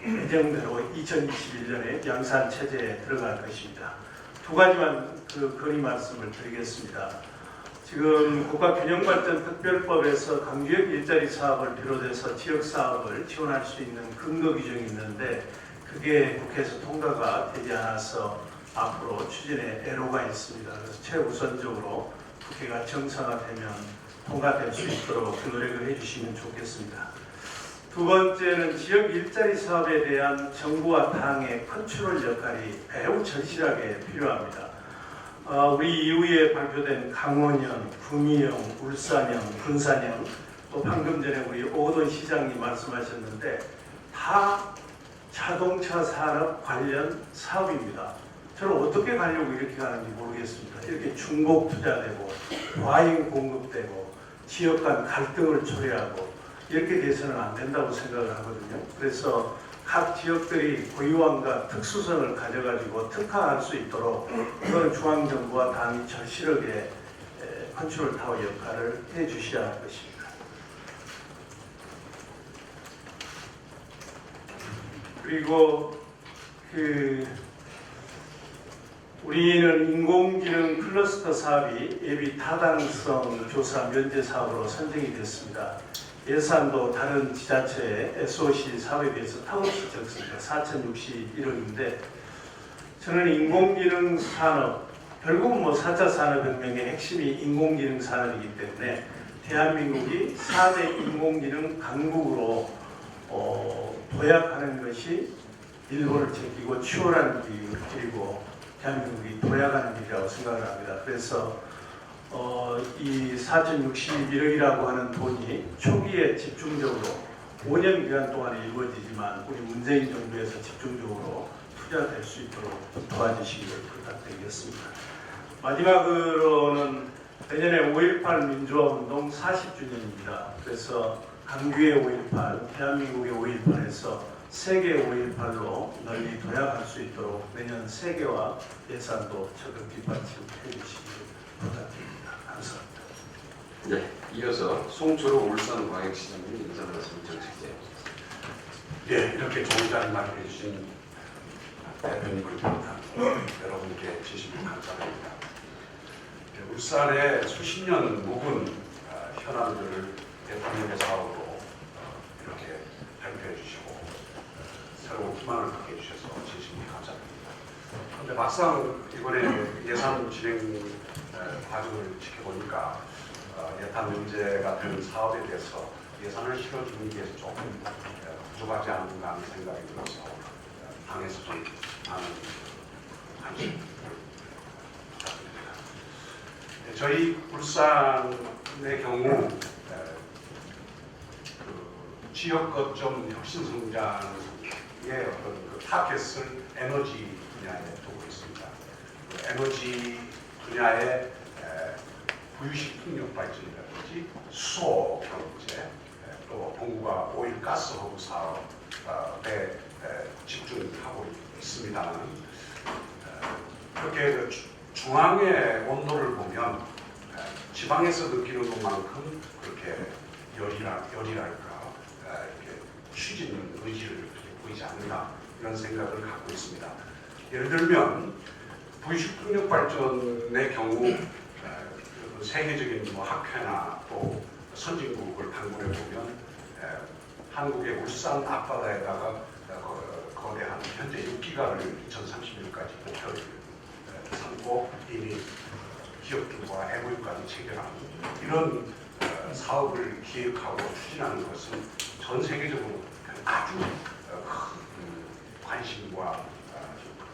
예정대로 2021년에 양산 체제에 들어갈 것입니다. 두 가지만 그 건의 말씀을 드리겠습니다. 지금 국가균형발전특별법에서 강규역 일자리 사업을 비롯해서 지역 사업을 지원할 수 있는 근거 규정이 있는데 그게 국회에서 통과가 되지 않아서 앞으로 추진에 애로가 있습니다. 그래서 최우선적으로 국회가 정상화되면 통과될 수 있도록 그 노력을 해주시면 좋겠습니다. 두 번째는 지역 일자리 사업에 대한 정부와 당의 컨트롤 역할이 매우 절실하게 필요합니다. 우리 이후에 발표된 강원형, 구미형, 울산형, 군산형 또 방금 전에 우리 오거돈 시장님 말씀하셨는데 다 자동차 산업 관련 사업입니다. 저는 어떻게 가려고 이렇게 가는지 모르겠습니다. 이렇게 중복 투자되고 과잉 공급되고 지역 간 갈등을 초래하고 이렇게 돼서는 안 된다고 생각을 하거든요. 그래서 각 지역들이 고유함과 특수성을 가져가지고 특화할 수 있도록 그런 중앙정부와 당이 절실하게 컨트롤 타워 역할을 해주셔야 할 것입니다. 그리고 우리는 인공지능 클러스터 사업이 예비 타당성 조사 면제 사업으로 선정이 됐습니다. 예산도 다른 지자체의 SOC 사업에 비해서 턱없이 적습니다. 4,061억인데 저는 인공지능 산업, 결국은 4차 산업혁명의 핵심이 인공지능 산업이기 때문에 대한민국이 4대 인공지능 강국으로 도약하는 것이 일본을 제끼고 추월하는 길이고 대한민국이 도약하는 길이라고 생각을 합니다. 그래서 이 4,061억이라고 하는 돈이 초기에 집중적으로 5년 기간 동안에 이루어지지만 우리 문재인 정부에서 집중적으로 투자될 수 있도록 도와주시기를 부탁드리겠습니다. 마지막으로는 내년에 5.18 민주화운동 40주년입니다. 그래서 강규의 5.18, 대한민국의 5.18에서 세계 5.18로 널리 도약할 수 있도록 내년 세계화 예산도 적극 뒷받침해 주시기 부탁드립니다. 감사합니다. 네, 이어서 송철호 울산광역시장님 인사 말씀 전해주세요. 예, 이렇게 좋은 자리 마련해 주신 대표님을 비롯한 여러분께 진심으로 감사드립니다. 울산의 수십 년 묵은 현안들을 대통령의 사업으로 이렇게 발표해 주시고 새로운 희망을 갖게 해주셔서 진심으로 감사드립니다. 그런데 막상 이번에 예산 진행 과정을 지켜보니까 예산 문제가 되는 사업에 대해서 예산을 실어주기 위해서 조금 부족하지 않은가 하는 생각이 들어서 당에서 좀 많은 관심을 부탁드립니다. 저희 울산의 경우 지역 거점 혁신 성장의 어떤 그 타겟을 에너지 분야에 두고 있습니다. 그 에너지 분야의 부유식 풍력 발전이라든지 수소 경제, 또 동구가 오일 가스 허브 사업에 집중하고 있습니다만 그렇게 그 중앙의 온도를 보면 지방에서 느끼는 것만큼 그렇게 열이랄까 이렇게 추진 의지를 그렇게 보이지 않는다 이런 생각을 갖고 있습니다. 예를 들면 부유식 풍력 발전의 경우 세계적인 학회나 또 선진국을 방문해 보면 한국의 울산 앞바다에다가 거대한 현재 6기가를 2030년까지 목표를 삼고 이미 기업들과 MOU까지 체결한 이런 사업을 기획하고 추진하는 것은 전 세계적으로 아주 큰 관심과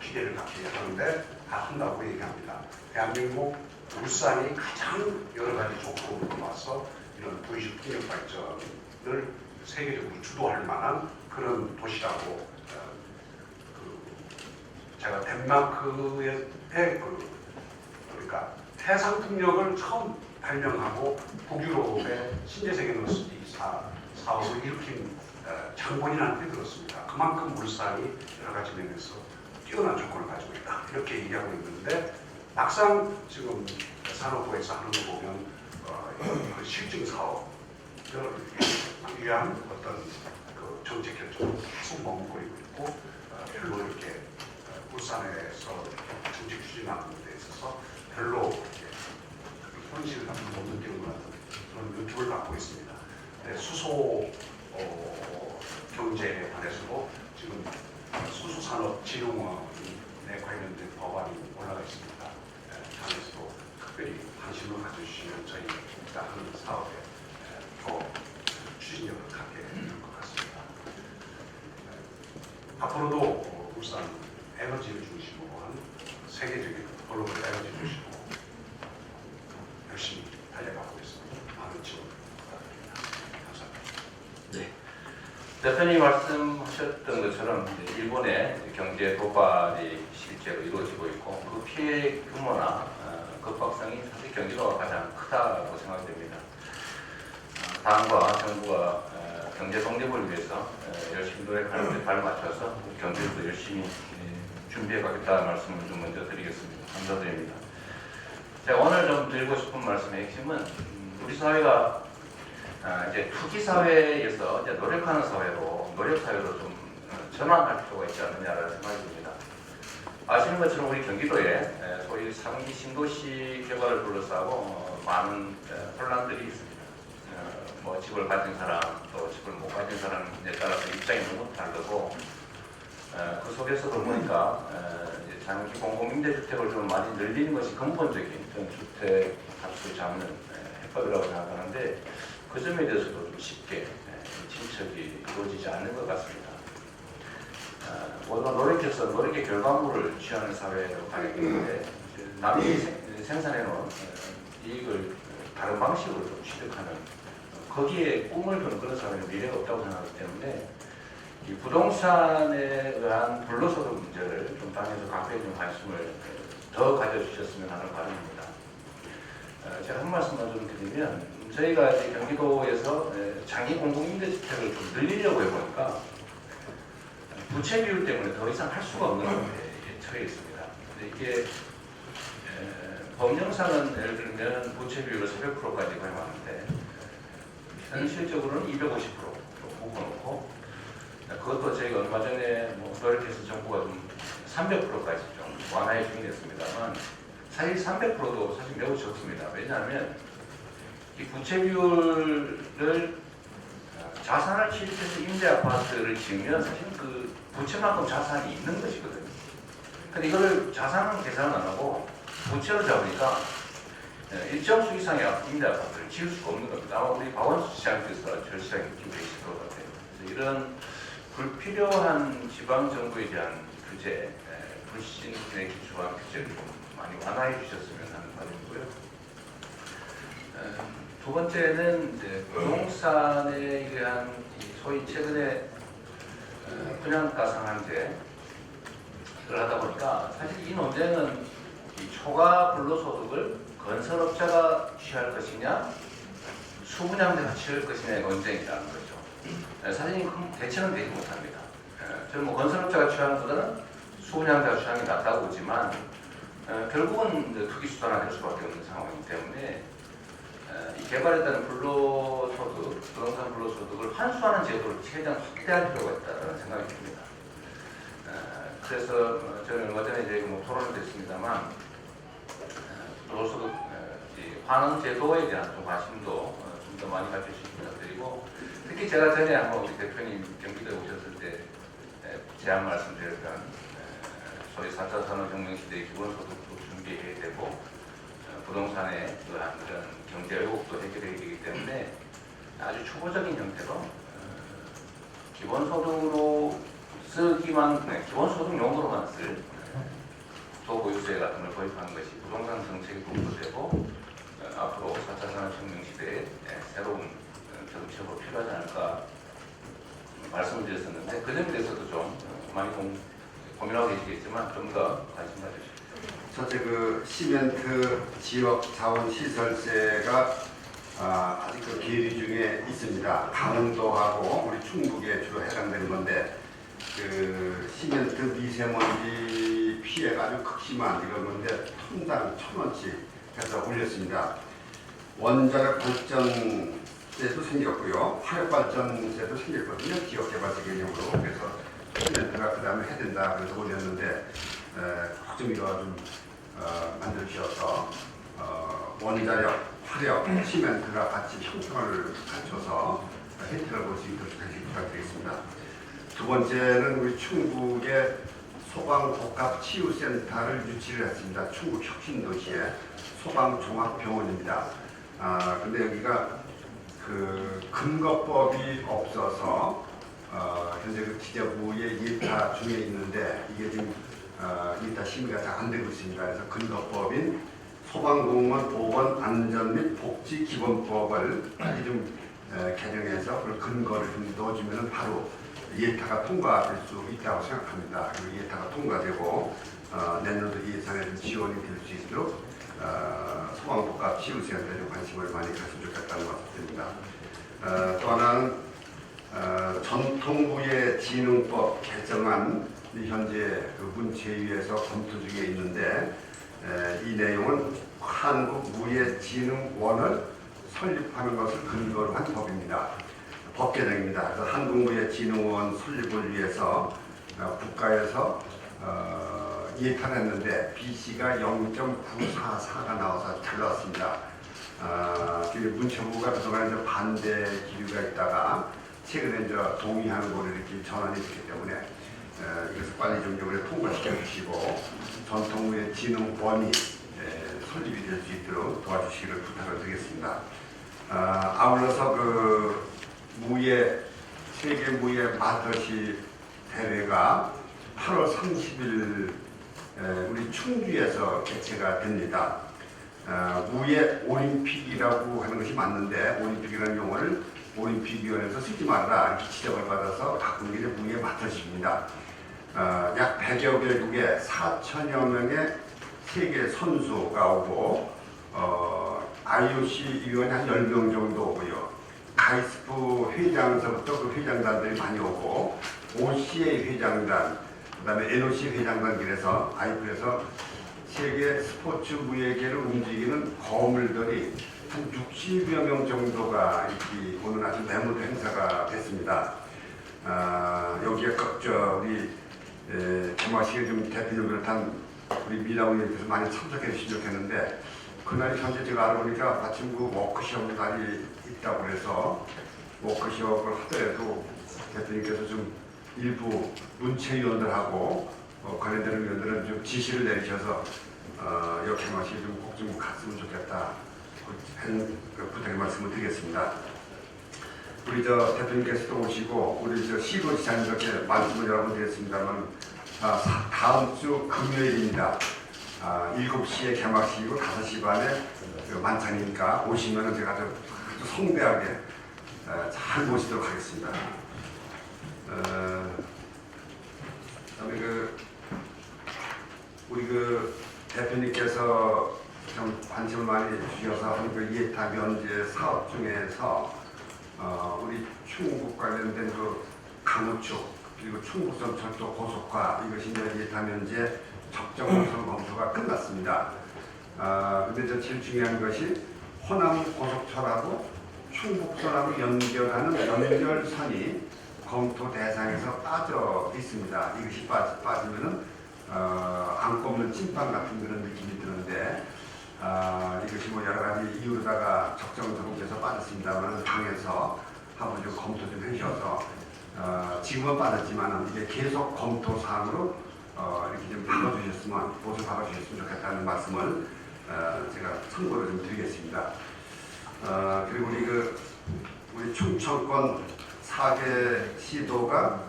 기대를 갖게 하는데 다 한다고 얘기합니다. 대한민국 울산이 가장 여러 가지 조건으로 와서 이런 부유식 풍력 발전을 세계적으로 주도할 만한 그런 도시라고 제가 덴마크의 그러니까 해상 풍력을 처음 발명하고 북유럽의 신재생 에너지 사업을 일으킨 장본인한테 들었습니다. 그만큼 울산이 여러 가지 면에서 뛰어난 조건을 가지고 있다 이렇게 얘기하고 있는데 막상 지금 산업부에서 하는 거 보면 그 실증 사업을 위한 어떤 그 정책 결정을 계속 머무르고 있고 별로 이렇게 울산에서 정책 추진하는 데 있어서 별로 현실을 못 느끼는 것 같은 그런 느낌을 갖고 있습니다. 수소 경제에 관해서도 지금 수소산업진흥원에 관련된 법안이 올라가 있습니다. 당에서도 특별히 관심을 가져주시면 저희가 하는 사업에 더 추진력을 갖게 될 것 같습니다. 앞으로도 울산 에너지를 중심으로 한 세계적인 글로벌 에너지 중심으로 열심히 달려가고 있습니다. 많은 지원 부탁드립니다. 감사합니다. 네. 대표님 말씀하셨던 것처럼 일본의 경제 도발이 실제로 이루어지고 있고 그 피해 규모나 급박성이 사실 경기도가 가장 크다고 생각됩니다. 당과 정부가 경제 독립을 위해서 열심히 노력하는 데 발맞춰서 경제도 열심히 준비해 가겠다는 말씀을 좀 먼저 드리겠습니다. 감사드립니다. 제가 오늘 좀 드리고 싶은 말씀의 핵심은 우리 사회가 이제 투기 사회에서 이제 노력하는 사회로 노력 사회로 좀 전환할 필요가 있지 않느냐라는 생각이 듭니다. 아시는 것처럼 우리 경기도에 소위 3기 신도시 개발을 둘러싸고 많은 혼란들이 있습니다. 뭐 집을 가진 사람 또 집을 못 가진 사람에 따라서 입장이 너무 다르고 그 속에서도 보니까 이제 장기 공공임대주택을 좀 많이 늘리는 것이 근본적인 전 주택 값을 잡는 해법이라고 생각하는데 그 점에 대해서도 좀 쉽게 진척이 이루어지지 않는 것 같습니다. 모두가 노력해서 노력의 결과물을 취하는 사회로 가기 때문에 남이 생산해놓은 이익을 다른 방식으로 좀 취득하는 거기에 꿈을 둔 그런 사회는 미래가 없다고 생각하기 때문에 이 부동산에 의한 불로소득 문제를 좀 당에서 각별히 좀 관심을 더 가져주셨으면 하는 바람입니다. 제가 한 말씀만 좀 드리면 저희가 이제 경기도에서 장기 공공임대주택을 좀 늘리려고 해보니까 부채 비율 때문에 더 이상 할 수가 없는 상태에 처해 있습니다. 근데 이게 법령상은 예를 들면 부채 비율을 400%까지 허용하는데 현실적으로는 250% 묶어놓고 그것도 저희가 얼마 전에 노력해서 정부가 좀 300%까지 좀 완화해 주긴 했습니다만 사실 300%도 사실 매우 적습니다. 왜냐하면 이 부채 비율을 자산을 취득해서 임대 아파트를 지으면 사실 그 부채만큼 자산이 있는 것이거든요. 근데 이거를 자산은 계산 안 하고 부채로 잡으니까 일정 수 이상의 임대 아파트를 지을 수가 없는 겁니다. 아마 우리 박원순 시장께서 절실하게 느끼고 계실 것 같아요. 그래서 이런 불필요한 지방 정부에 대한 규제, 불신에 기초한 규제를 좀 많이 완화해 주셨으면 하는 바람이고요. 두 번째는 이제 부동산에 의한 소위 최근에 분양가 상한제를 하다 보니까 사실 이 논쟁은 이 초과 불로소득을 건설업자가 취할 것이냐 수분양자가 취할 것이냐의 논쟁이라는 거죠. 사실 대체는 되지 못합니다. 저는 뭐 건설업자가 취하는 것보다는 수분양자가 취하는 게 낫다고 보지만 결국은 투기 수단화 될 수밖에 없는 상황이기 때문에 이 개발에 따른 불로소득, 부동산 불로소득을 환수하는 제도를 최대한 확대할 필요가 있다는 생각이 듭니다. 그래서 저는 얼마 전에 이제 토론을 했습니다만 불로소득 환원 제도에 대한 좀 관심도 좀 더 많이 가져주시기 부탁드리고 특히 제가 전에 한번 우리 대표님 경기도에 오셨을 때 제안 말씀드렸던 소위 4차 산업혁명 시대의 기본소득도 준비해야 되고 부동산의 그런 경제 왜곡도 해결해야 되기 때문에 아주 초보적인 형태로 기본소득으로 쓰기만 기본소득용으로만 쓸 도보유세 같은 걸 도입하는 것이 부동산 정책의 공부되고 앞으로 4차 산업혁명 시대에 새로운 정책으로 필요하지 않을까 말씀을 드렸었는데 그 점에 대해서도 좀 많이 고민하고 계시겠지만 좀 더 관심 가주십시오. 첫째 그 시멘트 지역 자원 시설세가 아직 그 계류 중에 있습니다. 강원도하고 우리 충북에 주로 해당되는 건데 그 시멘트 미세먼지 피해가 아주 극심한 이런 건데 톤당 1,000원씩 해서 올렸습니다. 원자력 발전세도 생겼고요. 화력 발전세도 생겼거든요. 지역 개발세 개념으로. 그래서 시멘트가 그 다음에 해야 된다 그래서 올렸는데 좀 이거 좀 만들어주셔서 원자력, 화력, 시멘트가 같이 형평을 갖춰서 혜택을 볼 수 있도록 다시 부탁드리겠습니다. 두 번째는 우리 충북의 소방복합치유센터를 유치를 했습니다. 충북 혁신도시의 소방종합병원입니다. 근데 여기가 그 근거법이 없어서 현재 그 기재부의 예타 중에 있는데 이게 지금 예타 심의가 잘 안 되고 있습니다. 그래서 근거법인 소방공무원 보건 안전 및 복지 기본법을 빨리 좀 개정해서 그 근거를 좀 넣어주면 바로 예타가 통과될 수 있다고 생각합니다. 그리고 예타가 통과되고 내년도 예산에 좀 지원이 될 수 있도록 소방복합 치유센터에 좀 관심을 많이 가졌으면 좋겠다는 말씀드립니다. 또 하나는 전통부의 진흥법 개정안 현재 그 문체위에서 검토 중에 있는데 이 내용은 한국무예진흥원을 설립하는 것을 근거로 한 법입니다. 법 개정입니다. 그래서 한국무예진흥원 설립을 위해서 국가에서 예탄을 했는데 BC가 0.944가 나와서 잘 나왔습니다. 문체부가 그동안 반대 기류가 있다가 최근에 이제 동의하는 거를 이렇게 전환이 됐기 때문에 이것을 빨리 좀 이번에 통과시켜 주시고 전통무예진흥원이 설립이 될 수 있도록 도와주시기를 부탁을 드리겠습니다. 아울러서 그 세계 무예 마더시 대회가 8월 30일 우리 충주에서 개최가 됩니다. 무예 올림픽이라고 하는 것이 맞는데 올림픽이라는 용어를 올림픽위원회에서 쓰지 말아라 이렇게 지적을 받아서 바꾼 게 무예 마더시입니다. 약 100여 개국에 4천여 명의 세계 선수가 오고 IOC 위원이 한 10명 정도 오고요. 가이스프 회장서부터 그 회장단들이 많이 오고 OCA 회장단, 그 다음에 NOC 회장단 그래서 IF에서 세계 스포츠 무예계를 움직이는 거물들이 한 60여 명 정도가 이렇게 오늘 아주 매물 행사가 됐습니다. 여기에 우리 개막식에 좀 대표님 비롯한 우리 미라우 의원께서 많이 참석해 주시면 좋겠는데 그날이 현재 제가 알아보니까 마침 그 워크숍 날이 있다고 그래서 워크숍을 하더라도 대표님께서 좀 일부 문체위원들하고 관련되는 위원들은 좀 지시를 내리셔서 이 개막식에 좀 꼭 좀 갔으면 좋겠다 그 부탁의 말씀을 드리겠습니다. 우리 대표님께서도 오시고 우리 시도지사님 이렇게 말씀을 여러 번 드렸습니다만 다음 주 금요일입니다. 7시에 개막식이고 5시 반에 만찬이니까 오시면 제가 아주 성대하게 잘 모시도록 하겠습니다. 그다음에 우리 대표님께서 좀 관심을 많이 주셔서 하는 그 이해타 면제 사업 중에서 우리 충북 관련된 강우축 그리고 충북선 철도 고속화 이것이 이제 이해타 면제 적정노선 검토가 끝났습니다. 근데 제일 중요한 것이 호남 고속철하고 충북선하고 연결하는 연결선이 검토 대상에서 빠져 있습니다. 이것이 빠지면은 안 꼽는 찐빵 같은 그런 느낌이 드는데 이것이 여러 가지 이유로다가 적정적으로 빠졌습니다만 당에서 한번 좀 검토 좀 해주셔서 지금은 빠졌지만 이게 계속 검토 사항으로 이렇게 좀 불러주셨으면 보수 박아주셨으면 좋겠다는 말씀을 제가 참고로 좀 드리겠습니다. 그리고 우리 충청권 4개 시도가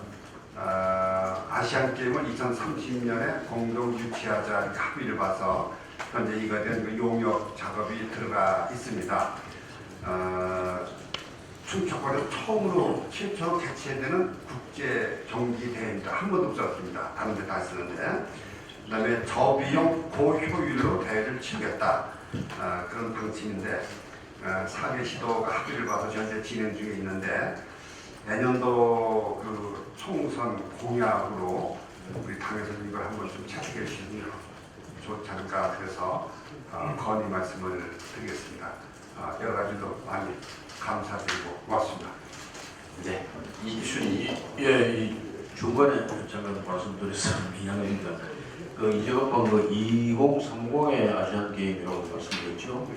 아시안 게임을 2030년에 공동 유치하자 이렇게 합의를 봐서 현재 이거에 대한 용역 작업이 들어가 있습니다. 충청권에서 최초로 개최되는 국제 경기 대회입니다. 한 번도 없었습니다. 다른 데 다 쓰는데. 그다음에 저비용 고효율로 대회를 치르겠다 그런 방침인데 4개 시도가 합의를 봐서 현재 진행 중에 있는데 내년도 총선 공약으로 우리 당에서 이걸 한번 좀 채택해 주시면 좋지 않을까 그래서 건의 말씀을 드리겠습니다. 여러 가지로 많이 감사드리고 고맙습니다. 네, 이춘희 중간에 잠깐 말씀드렸습니다. 미안합니다. 이제 급한 2030의 아시안 게임이라고 말씀드렸죠.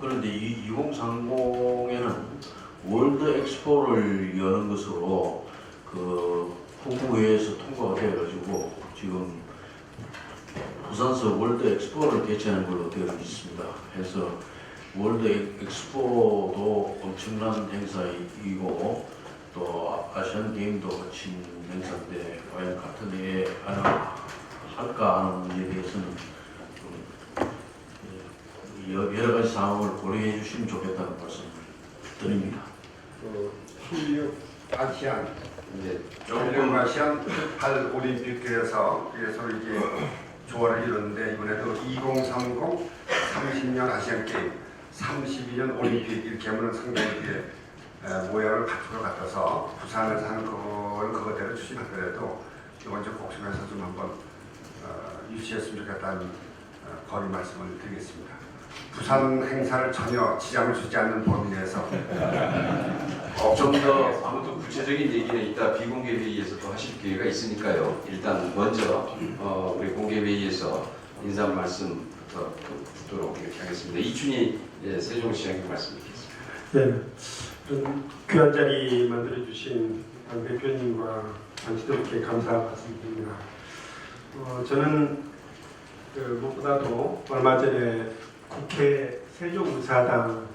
그런데 이 2030에는 월드 엑스포를 여는 것으로 국무회의에서 통과가 되어가지고 지금 부산서 월드 엑스포를 개최하는 걸로 되어 있습니다. 그래서 월드 엑스포도 엄청난 행사이고 또 아시안 게임도 거친 행사인데 과연 같은 해에 할까 하는 문제에 대해서는 여러 가지 상황을 고려해 주시면 좋겠다는 말씀을 드립니다. 16 아시안 조금 아시안 8 올림픽에서 이게 조화를 이뤘는데 이번에도 2030 30년 아시안 게임 32년 올림픽 이렇게 하면 상당히 모양을 갖출 것 같아서 부산에서 하는 걸 그거대로 추진하더라도 이번 주 복심에서 좀 한번 유치했으면 좋겠다는 건의 말씀을 드리겠습니다. 부산 행사를 전혀 지장을 주지 않는 범위 내에서 좀 더 아무튼 구체적인 얘기는 이따 비공개 회의에서 또 하실 기회가 있으니까요. 일단 먼저 우리 공개 회의에서 인사 말씀부터 듣도록 이렇게 하겠습니다. 이춘희 세종시장님 말씀 드리겠습니다. 네, 귀한 자리 만들어주신 당 대표님과 당시도께 감사 말씀드립니다. 저는 무엇보다도 얼마 전에 국회 세종의사당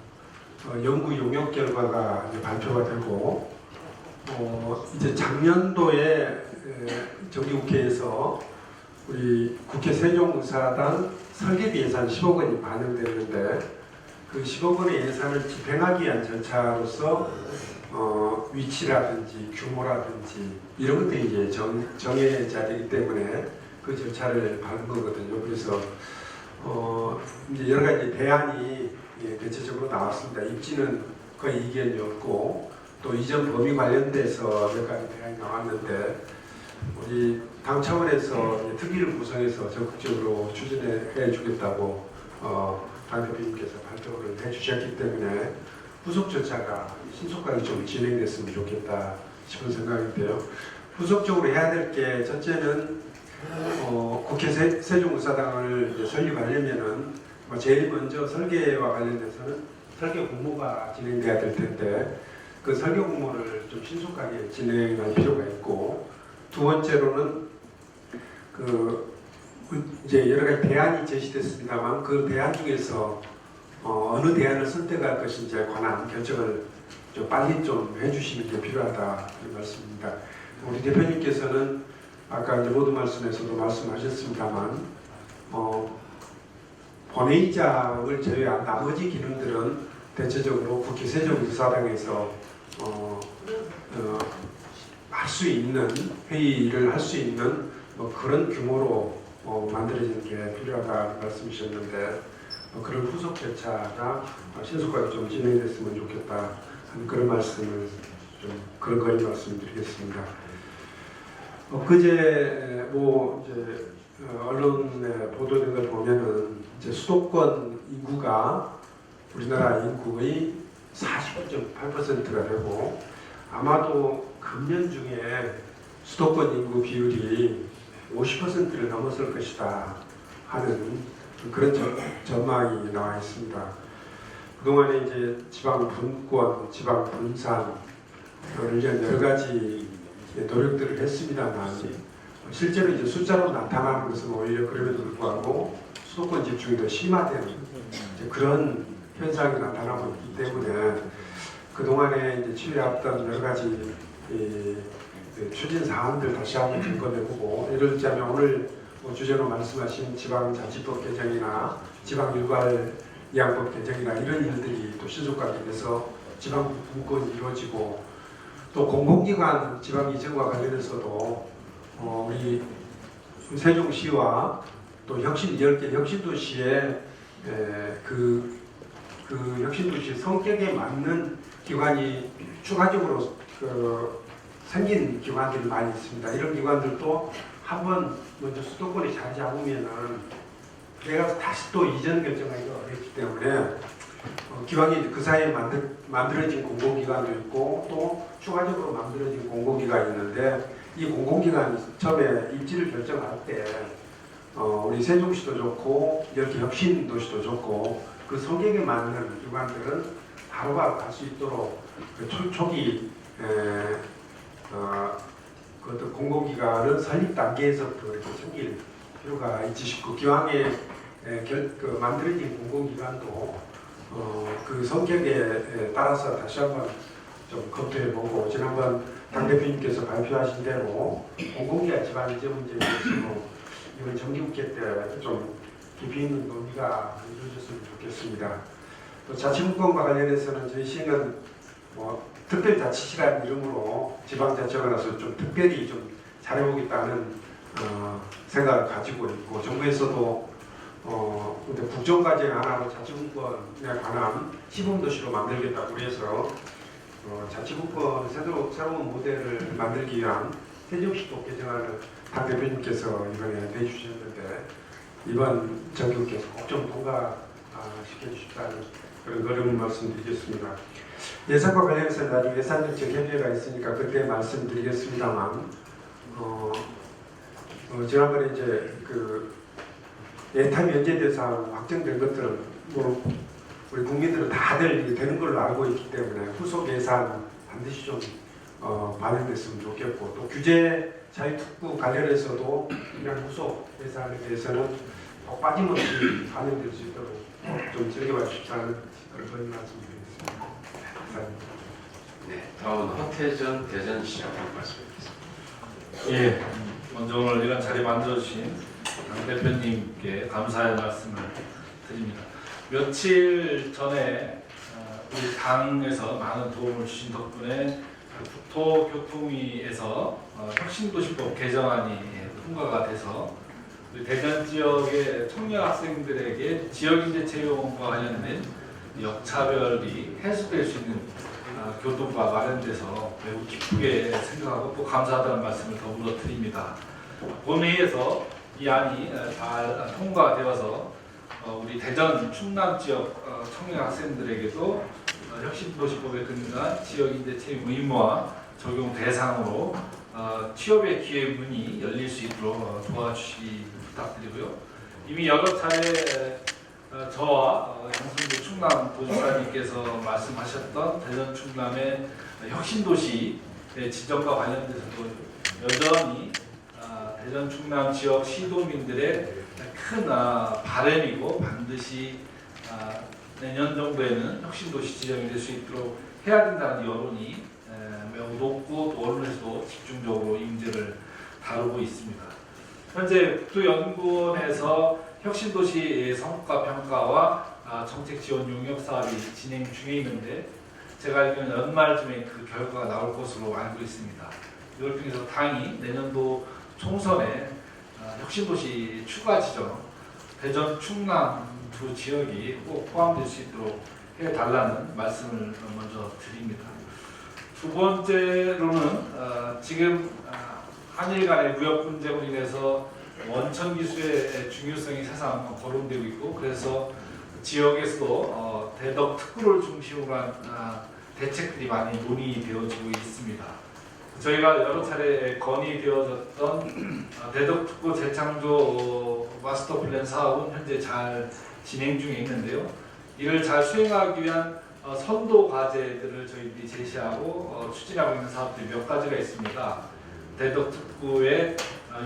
연구 용역 결과가 발표가 되고 이제 작년도에 정기국회에서 우리 국회 세종의사당 설계비 예산 10억 원이 반영됐는데 그 10억 원의 예산을 집행하기 위한 절차로서 위치라든지 규모라든지 이런 것들이 이제 정해져야 되기 때문에 그 절차를 밟은 거거든요. 그래서 이제 여러 가지 대안이 대체적으로 나왔습니다. 입지는 거의 이견이었고 또 이전 범위 관련돼서 몇 가지 대안이 나왔는데 우리 당 차원에서 이제 특위를 구성해서 적극적으로 추진해 주겠다고 당 대표님께서 발표를 해주셨기 때문에 후속 절차가 신속하게 좀 진행됐으면 좋겠다 싶은 생각인데요. 후속적으로 해야 될 게 첫째는 국회 세종의사당을 이제 설립하려면은 제일 먼저 설계와 관련돼서는 설계 공모가 진행돼야 될 텐데 그 설계 공모를 좀 신속하게 진행할 필요가 있고 두 번째로는 이제 여러 가지 대안이 제시됐습니다만 그 대안 중에서 어느 대안을 선택할 것인지에 관한 결정을 좀 빨리 좀 해주시는 게 필요하다 이 말씀입니다. 우리 대표님께서는 아까 이제 모든 말씀에서도 말씀하셨습니다만 본회의장을 제외한 나머지 기능들은 대체적으로 국회 세종의사당에서 할 수 있는 회의를 할 수 있는 그런 규모로 만들어지는 게 필요하다 말씀이셨는데 그런 후속 절차가 신속하게 좀 진행됐으면 좋겠다 하는 그런 말씀을 좀 그런 거리 말씀드리겠습니다. 그제 이제 언론에 보도된 걸 보면은 이제 수도권 인구가 우리나라 인구의 49.8%가 되고 아마도 금년 중에 수도권 인구 비율이 50%를 넘어설 것이다 하는 그런 전망이 나와 있습니다. 그동안에 이제 지방 분권, 지방 분산을 위한 여러 가지 노력들을 했습니다만 실제로 이제 숫자로 나타나는 것은 오히려 그럼에도 불구하고 수도권 집중이 더 심화되는 그런 현상이 나타나고 있기 때문에 그동안에 이제 취해왔던 여러 가지 추진 사항들 다시 한번 점검해보고 예를 들자면 오늘 주제로 말씀하신 지방자치법 개정이나 지방일괄이양법 개정이나 이런 일들이 또 신속하게 돼서 지방 분권이 이루어지고 또 공공기관 지방 이전과 관련해서도 우리 세종시와 또 혁신 10개 혁신도시의 그 혁신도시 성격에 맞는 기관이 추가적으로 생긴 기관들이 많이 있습니다. 이런 기관들도 한번 먼저 수도권에 자리 잡으면은 내가 다시 또 이전 결정하기가 어렵기 때문에 기왕에 그 사이에 만들어진 공공기관도 있고 또 추가적으로 만들어진 공공기관이 있는데 이 공공기관이 처음에 입지를 결정할 때 우리 세종시도 좋고 이렇게 혁신도시도 좋고 그 성격에 맞는 기관들은 바로바로 갈 수 있도록 초기 그 공공기관은 설립 단계에서부터 이렇게 챙길 필요가 있지 싶고 기왕에 만들어진 공공기관도 그 성격에 따라서 다시 한번 좀 검토해보고 지난번 당대표님께서 발표하신 대로 공공기관 지방 이전 문제에 대해서 이번 정기국회 때 좀 깊이 있는 논의가 이루어졌으면 좋겠습니다. 또 자치분권과 관련해서는 저희 시는 특별자치시라는 이름으로 지방자치관에서 좀 특별히 좀 잘해보겠다는 생각을 가지고 있고 정부에서도 근데 국정과제는 안 하고 자치분권에 관한 시범도시로 만들겠다고 해서 자치분권 새로운 모델을 만들기 위한 세종시법 개정안을 당 대표님께서 이번에 내주셨는데 이번 정기국회에서 꼭 좀 통과시켜주십사는 그런 어려운 말씀드리겠습니다. 예산과 관련해서 나중에 예산정책 협의회가 있으니까 그때 말씀드리겠습니다만 지난번에 이제 그 예타 면제 대상 확정된 것들은 우리 국민들은 다들 되는 걸로 알고 있기 때문에 후속 예산 반드시 좀 반영됐으면 좋겠고 또 규제 자유특구 관련해서도 이런 후속 예산에 대해서는 빠짐없이 반영될 수 있도록 좀 즐겨봐 주십사는 그런 말씀드리겠습니다. 감사합니다. 네, 다음은 허태전 대전시장 말씀드리겠습니다. 예, 먼저 오늘 이런 자리 만들어주신 당 대표님께 감사의 말씀을 드립니다. 며칠 전에 우리 당에서 많은 도움을 주신 덕분에 국토교통위에서 혁신도시법 개정안이 통과가 돼서 우리 대전 지역의 청년 학생들에게 지역인재 채용과 관련된 역차별이 해소될 수 있는 교통과 마련돼서 매우 기쁘게 생각하고 또 감사하다는 말씀을 더불어 드립니다. 본회의에서 이 안이 잘 통과되어서 우리 대전 충남 지역 청년 학생들에게도 혁신도시법에 근거한 지역인재 채용 의무화 적용 대상으로 취업의 기회 문이 열릴 수 있도록 도와주시기 부탁드리고요. 이미 여러 차례 저와 양승규 충남도지사님께서 말씀하셨던 대전 충남의 혁신도시 지정과 관련돼서도 여전히 대전 충남 지역 시도민들의 큰 바람이고 반드시 내년 정도에는 혁신도시 지정이 될 수 있도록 해야 된다는 여론이 매우 높고 또 언론에서도 집중적으로 이 문제를 다루고 있습니다. 현재 국토연구원에서 혁신도시 성과 평가와 정책 지원 용역 사업이 진행 중에 있는데 제가 알기로는 연말쯤에 그 결과가 나올 것으로 알고 있습니다. 이걸 통해서 당이 내년도 총선에 혁신도시 추가 지정, 대전, 충남 두 지역이 꼭 포함될 수 있도록 해달라는 말씀을 먼저 드립니다. 두 번째로는 지금 한일 간의 무역 분쟁으로 인해서 원천 기술의 중요성이 새삼 거론되고 있고 그래서 지역에서도 대덕 특구를 중심으로 한 대책들이 많이 논의되어지고 있습니다. 저희가 여러 차례 건의되어졌던 대덕 특구 재창조 마스터 플랜 사업은 현재 잘 진행 중에 있는데요. 이를 잘 수행하기 위한 선도 과제들을 저희들이 제시하고 추진하고 있는 사업들이 몇 가지가 있습니다. 대덕 특구의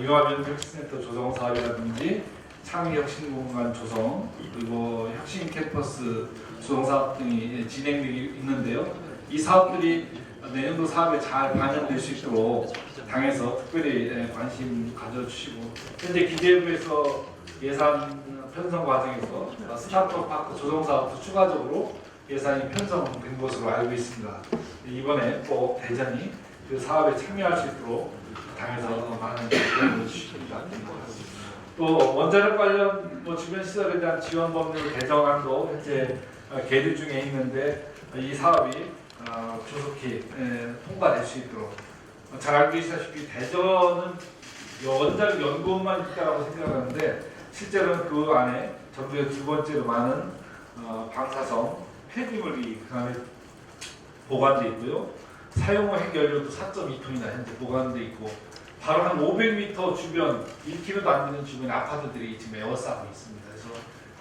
융합연구혁신센터 조성 사업이라든지 창의혁신공간 조성 그리고 혁신 캠퍼스 조성 사업 등이 진행되고 있는데요. 이 사업들이 내년도 사업에 잘 반영될 수 있도록 당에서 특별히 관심 가져주시고 현재 기재부에서 예산 편성 과정에서 스타트업 파크 조성 사업도 추가적으로 예산이 편성된 것으로 알고 있습니다. 이번에 꼭 대전이 그 사업에 참여할 수 있도록 당에서 많은 도움을 주시기 바랍니다. 또 원자력 관련 주변 시설에 대한 지원 법률 개정안도 현재 계류 중에 있는데 이 사업이 조속히 통과될 수 있도록 잘 알고 계시다시피 대전은 원자력 연구원만 있다고 생각하는데 실제로는 그 안에 전국에 두 번째로 많은 방사성 폐기물이 그 안에 보관되어 있고요. 사용후 핵연료도 4.2톤이나 현재 보관되어 있고 바로 한 500m 주변 1km도 안 되는 주변 아파트들이 지금 에워싸고 있습니다. 그래서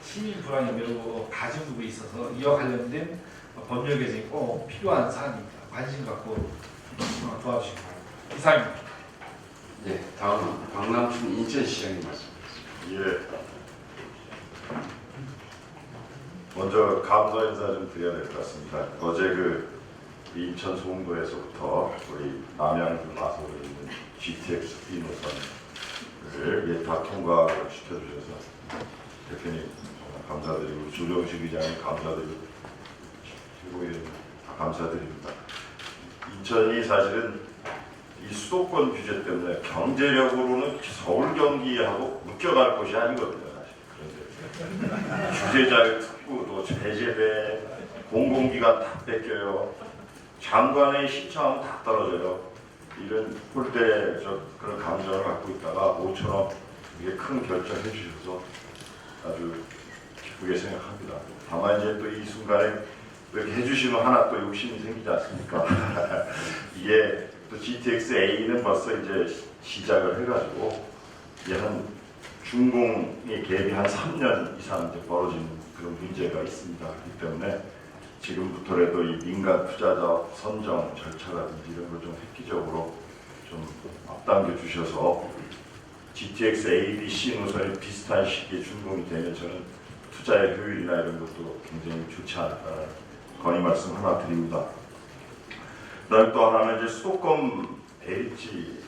시민 불안이 매우 가진 부분이 있어서 이와 관련된 법률 개정이 꼭 필요한 사안입니다. 관심 갖고 도와주시기 바랍니다. 이상입니다. 네, 다음은 박남춘 인천시장님 말씀드리겠습니다. 예. 먼저 감사 인사 좀 드려야 될 것 같습니다. 어제 그 인천 송도에서부터 우리 남양주 마석에 있는 GTX B 노선을 다 통과를 시켜주셔서 대표님 감사드리고 조정식 의장님 감사드리고 최고위원 다 감사드립니다. 인천이 사실은 이 수도권 규제 때문에 경제력으로는 서울 경기하고 묶여갈 곳이 아니거든요. 사실 그런데 규제자의 특구도 배제배 공공기관 다 뺏겨요. 장관의 신청하면 다 떨어져요. 이런 꼴대 그런 감정을 갖고 있다가 모처럼 이게 큰 결정해 주셔서 아주 기쁘게 생각합니다. 다만 이제 또 이 순간에 이렇게 해주시면 하나 또 욕심이 생기지 않습니까? 이게 또 GTX A는 벌써 이제 시작을 해가지고 이게 한 준공의 갭이 한 3년 이상 이제 벌어지는 그런 문제가 있습니다. 그렇기 때문에 지금부터라도 이 민간 투자자 선정 절차라든지 이런 걸 좀 획기적으로 좀 앞당겨 주셔서 GTX A, B, C 노선이 비슷한 시기에 준공이 되면 저는 투자의 효율이나 이런 것도 굉장히 좋지 않을까 건의 말씀 하나 드립니다. 그다음에 또 하나는 이제 수도권 대립지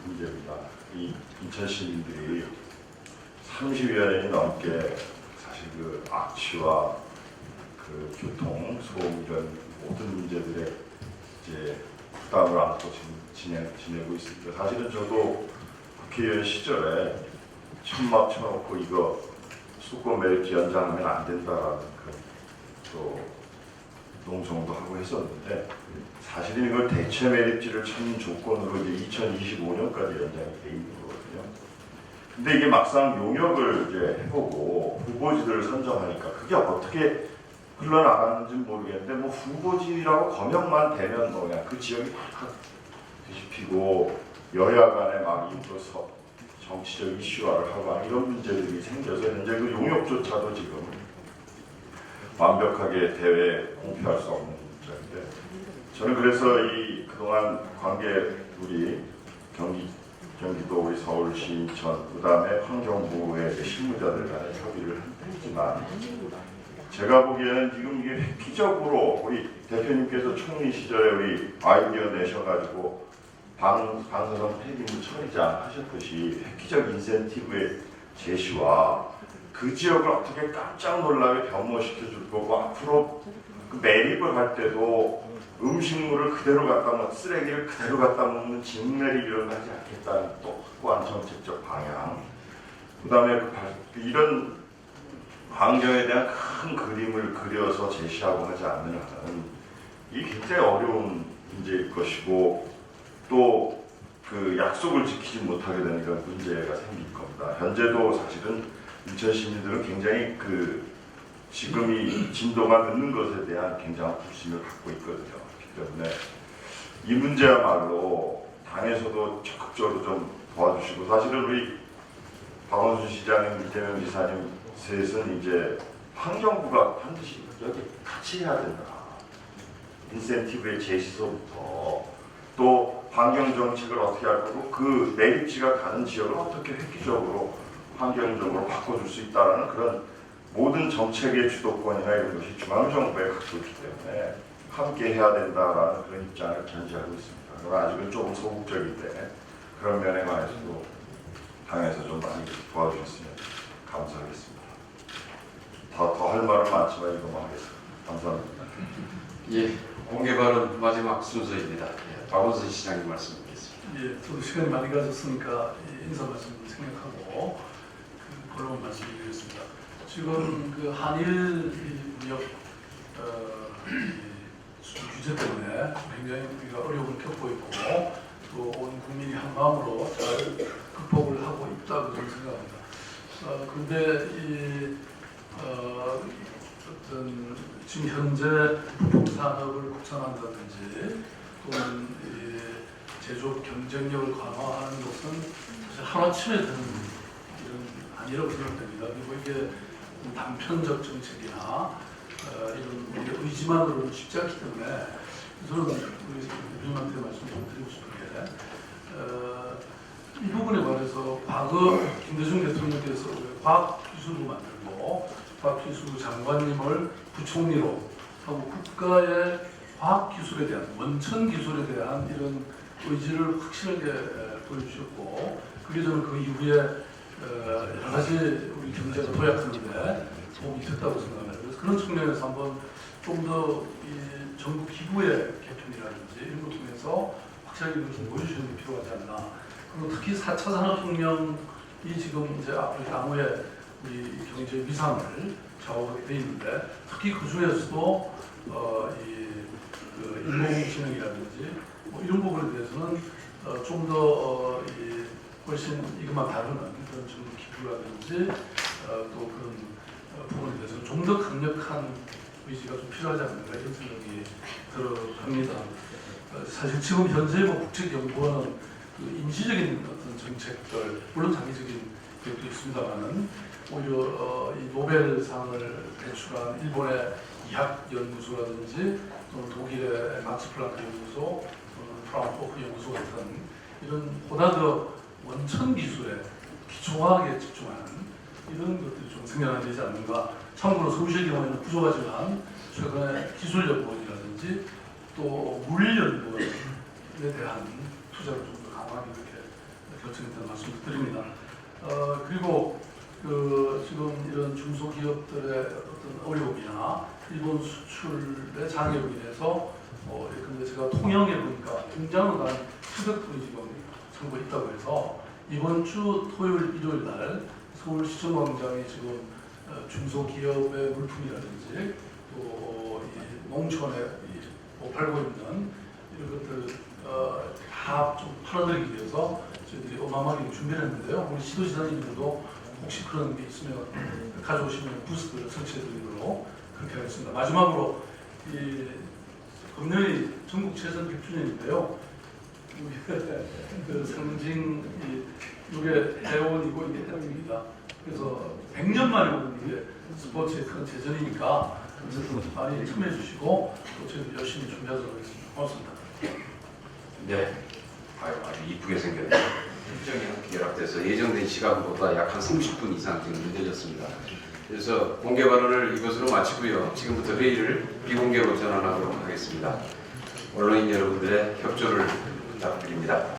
문제입니다. 이 인천 시민들이 30여 년이 넘게 사실 그 악취와 그 교통, 소음 이런 모든 문제들에 이제 부담을 안고 지금 지내고 있습니다. 사실은 저도 국회의원 시절에 천막 쳐놓고 이거 수도권 매립지 연장하면 안 된다라는 또 농성도 하고 했었는데 사실은 이걸 대체 매립지를 찾는 조건으로 이제 2025년까지 연장이 돼 있는 거거든요. 근데 이게 막상 용역을 이제 해보고 후보지들을 선정하니까 그게 어떻게 흘러나가는지는 모르겠는데 뭐 후보지라고 거명만 되면 뭐 그냥 그 지역이 확 뒤집히고 여야 간에 막 인도서 정치적 이슈화를 하고 이런 문제들이 생겨서 현재 그 용역조차도 지금 완벽하게 대회에 공표할 수 없는 문제인데 저는 그래서 이 그동안 관계 우리 경기도 우리 서울시 인천 그다음에 환경부의 실무자들 간의 협의를 했지만 제가 보기에는 지금 이게 획기적으로 우리 대표님께서 총리 시절에 우리 아이디어 내셔가지고 방사선 폐기물 처리장 하셨듯이 획기적 인센티브의 제시와 그 지역을 어떻게 깜짝 놀라게 변모시켜 줄 거고 앞으로 그 매립을 할 때도 음식물을 그대로 갖다 먹 쓰레기를 그대로 갖다 먹는 직매립 이런 거 하지 않겠다는 또 확고한 정책적 방향 그 다음에 이런 환경에 대한 큰 그림을 그려서 제시하고 하지 않는 한은 이 굉장히 어려운 문제일 것이고 또 그 약속을 지키지 못하게 되는 이런 문제가 생길 겁니다. 현재도 사실은 인천 시민들은 굉장히 그 지금 이 진도가 늦는 것에 대한 굉장한 불신을 갖고 있거든요. 그렇기 때문에 이 문제야말로 당에서도 적극적으로 좀 도와주시고 사실은 우리 박원순 시장님, 이재명 지사님 셋은 이제 환경부가 반드시 여기 같이 해야 된다. 인센티브의 제시서부터 또 환경정책을 어떻게 할 거고 그 매립지가 가는 지역을 어떻게 획기적으로 환경적으로 바꿔줄 수 있다는 그런 모든 정책의 주도권이나 이런 것이 중앙정부에 갖고 있기 때문에 함께 해야 된다라는 그런 입장을 견지하고 있습니다. 그러나 아직은 조금 소극적인데 그런 면에 관해서도 당에서 좀 많이 도와주셨으면 감사하겠습니다. 더 할 말은 많지만 이거만 하겠습니다. 감사합니다. 예, 공개 발언 마지막 순서입니다. 예, 박원순 시장님 말씀 드리겠습니다. 예, 저도 시간이 많이 가졌으니까 인사 말씀 생각하고 본론 말씀드리겠습니다. 지금 그 한일 무역 수출 규제 때문에 굉장히 우리가 어려움을 겪고 있고 또 온 국민이 한 마음으로 잘 극복을 하고 있다고 저는 생각합니다. 그런데 이 어떤 지금 현재 부품산업을 국산한다든지 또는 이 제조업 경쟁력을 강화하는 것은 사실 하루아침에 되는 일은 아니라고 생각됩니다. 그리고 이게 단편적 정책이나 이런 우리의 의지만으로는 쉽지 않기 때문에 저는 우리 대표님한테 말씀 좀 드리고 싶은 게 이 부분에 관해서 과거 김대중 대통령께서 과학기술부 만들고 과학기술부 장관님을 부총리로 하고 국가의 과학기술에 대한 원천기술에 대한 이런 의지를 확실하게 보여주셨고 그게 저는 그 이후에 여러 가지 우리 경제가 도약하는 데 도움이 됐다고 생각합니다. 그래서 그런 측면에서 한번 좀 더 정부 기부의 개편이라든지 이런 걸 통해서 확실하게 좀 보여주시는 게 필요하지 않나. 그리고 특히 4차 산업혁명이 지금 이제 앞으로 향후에 우리 경제 위상을 좌우하게 돼 있는데 특히 그 중에서도 그 인공지능이라든지 뭐 이런 부분에 대해서는 좀 더 훨씬 이것만 다루는 그런 정부 기부라든지 또 그런 부분에 대해서는 좀 더 강력한 의지가 좀 필요하지 않는가 이런 생각이 들어갑니다. 사실 지금 현재 뭐 국책연구원은 그 임시적인 어떤 정책들 물론 장기적인 계획도 있습니다만은 오히려 이 노벨상을 배출한 일본의 이학연구소라든지 또는 독일의 막스 플랑크 연구소 또는 프라운호프 연구소 같은 이런 보다 더 원천 기술에 기초화하게 집중하는 이런 것들이 좀 생겨나야 되지 않는가. 참고로 서울시의 경우에는 부족하지만 최근에 기술연구원이라든지 또 물연구원에 대한 투자를 좀 더 강화하게 이렇게 결정했다는 말씀을 드립니다. 그리고 지금 이런 중소기업들의 어떤 어려움이나 일본 수출의 장애로 인해서 근데 제가 통영에 보니까 굉장한 700톤이 지금 창고에 있다고 해서 이번 주 토요일, 일요일 날 서울시청광장에 지금 중소기업의 물품이라든지 또 농촌에 팔고 있는 이런 것들 다 좀 팔아드리기 위해서 저희들이 어마어마하게 준비를 했는데요. 우리 시도지사님들도 혹시 그런 게 있으면 가져오시면 부스들을 설치해드리도록 그렇게 하겠습니다. 마지막으로 금년이 전국 최선 100주년인데요. 그 상징 이게 해원이고 이게 해원입니다. 그래서 100년 만에 오는 게 스포츠의 큰 제전이니까 많이 참여해 주시고 또 저희도 열심히 준비하도록 하겠습니다. 고맙습니다. 네, 아주 이쁘게 생겼네요. 일정이 결합돼서 예정된 시간보다 약 한 30분 이상 지금 늦어졌습니다. 그래서 공개 발언을 이것으로 마치고요. 지금부터 회의를 비공개로 전환하도록 하겠습니다. 언론인 여러분들의 협조를 부탁드립니다.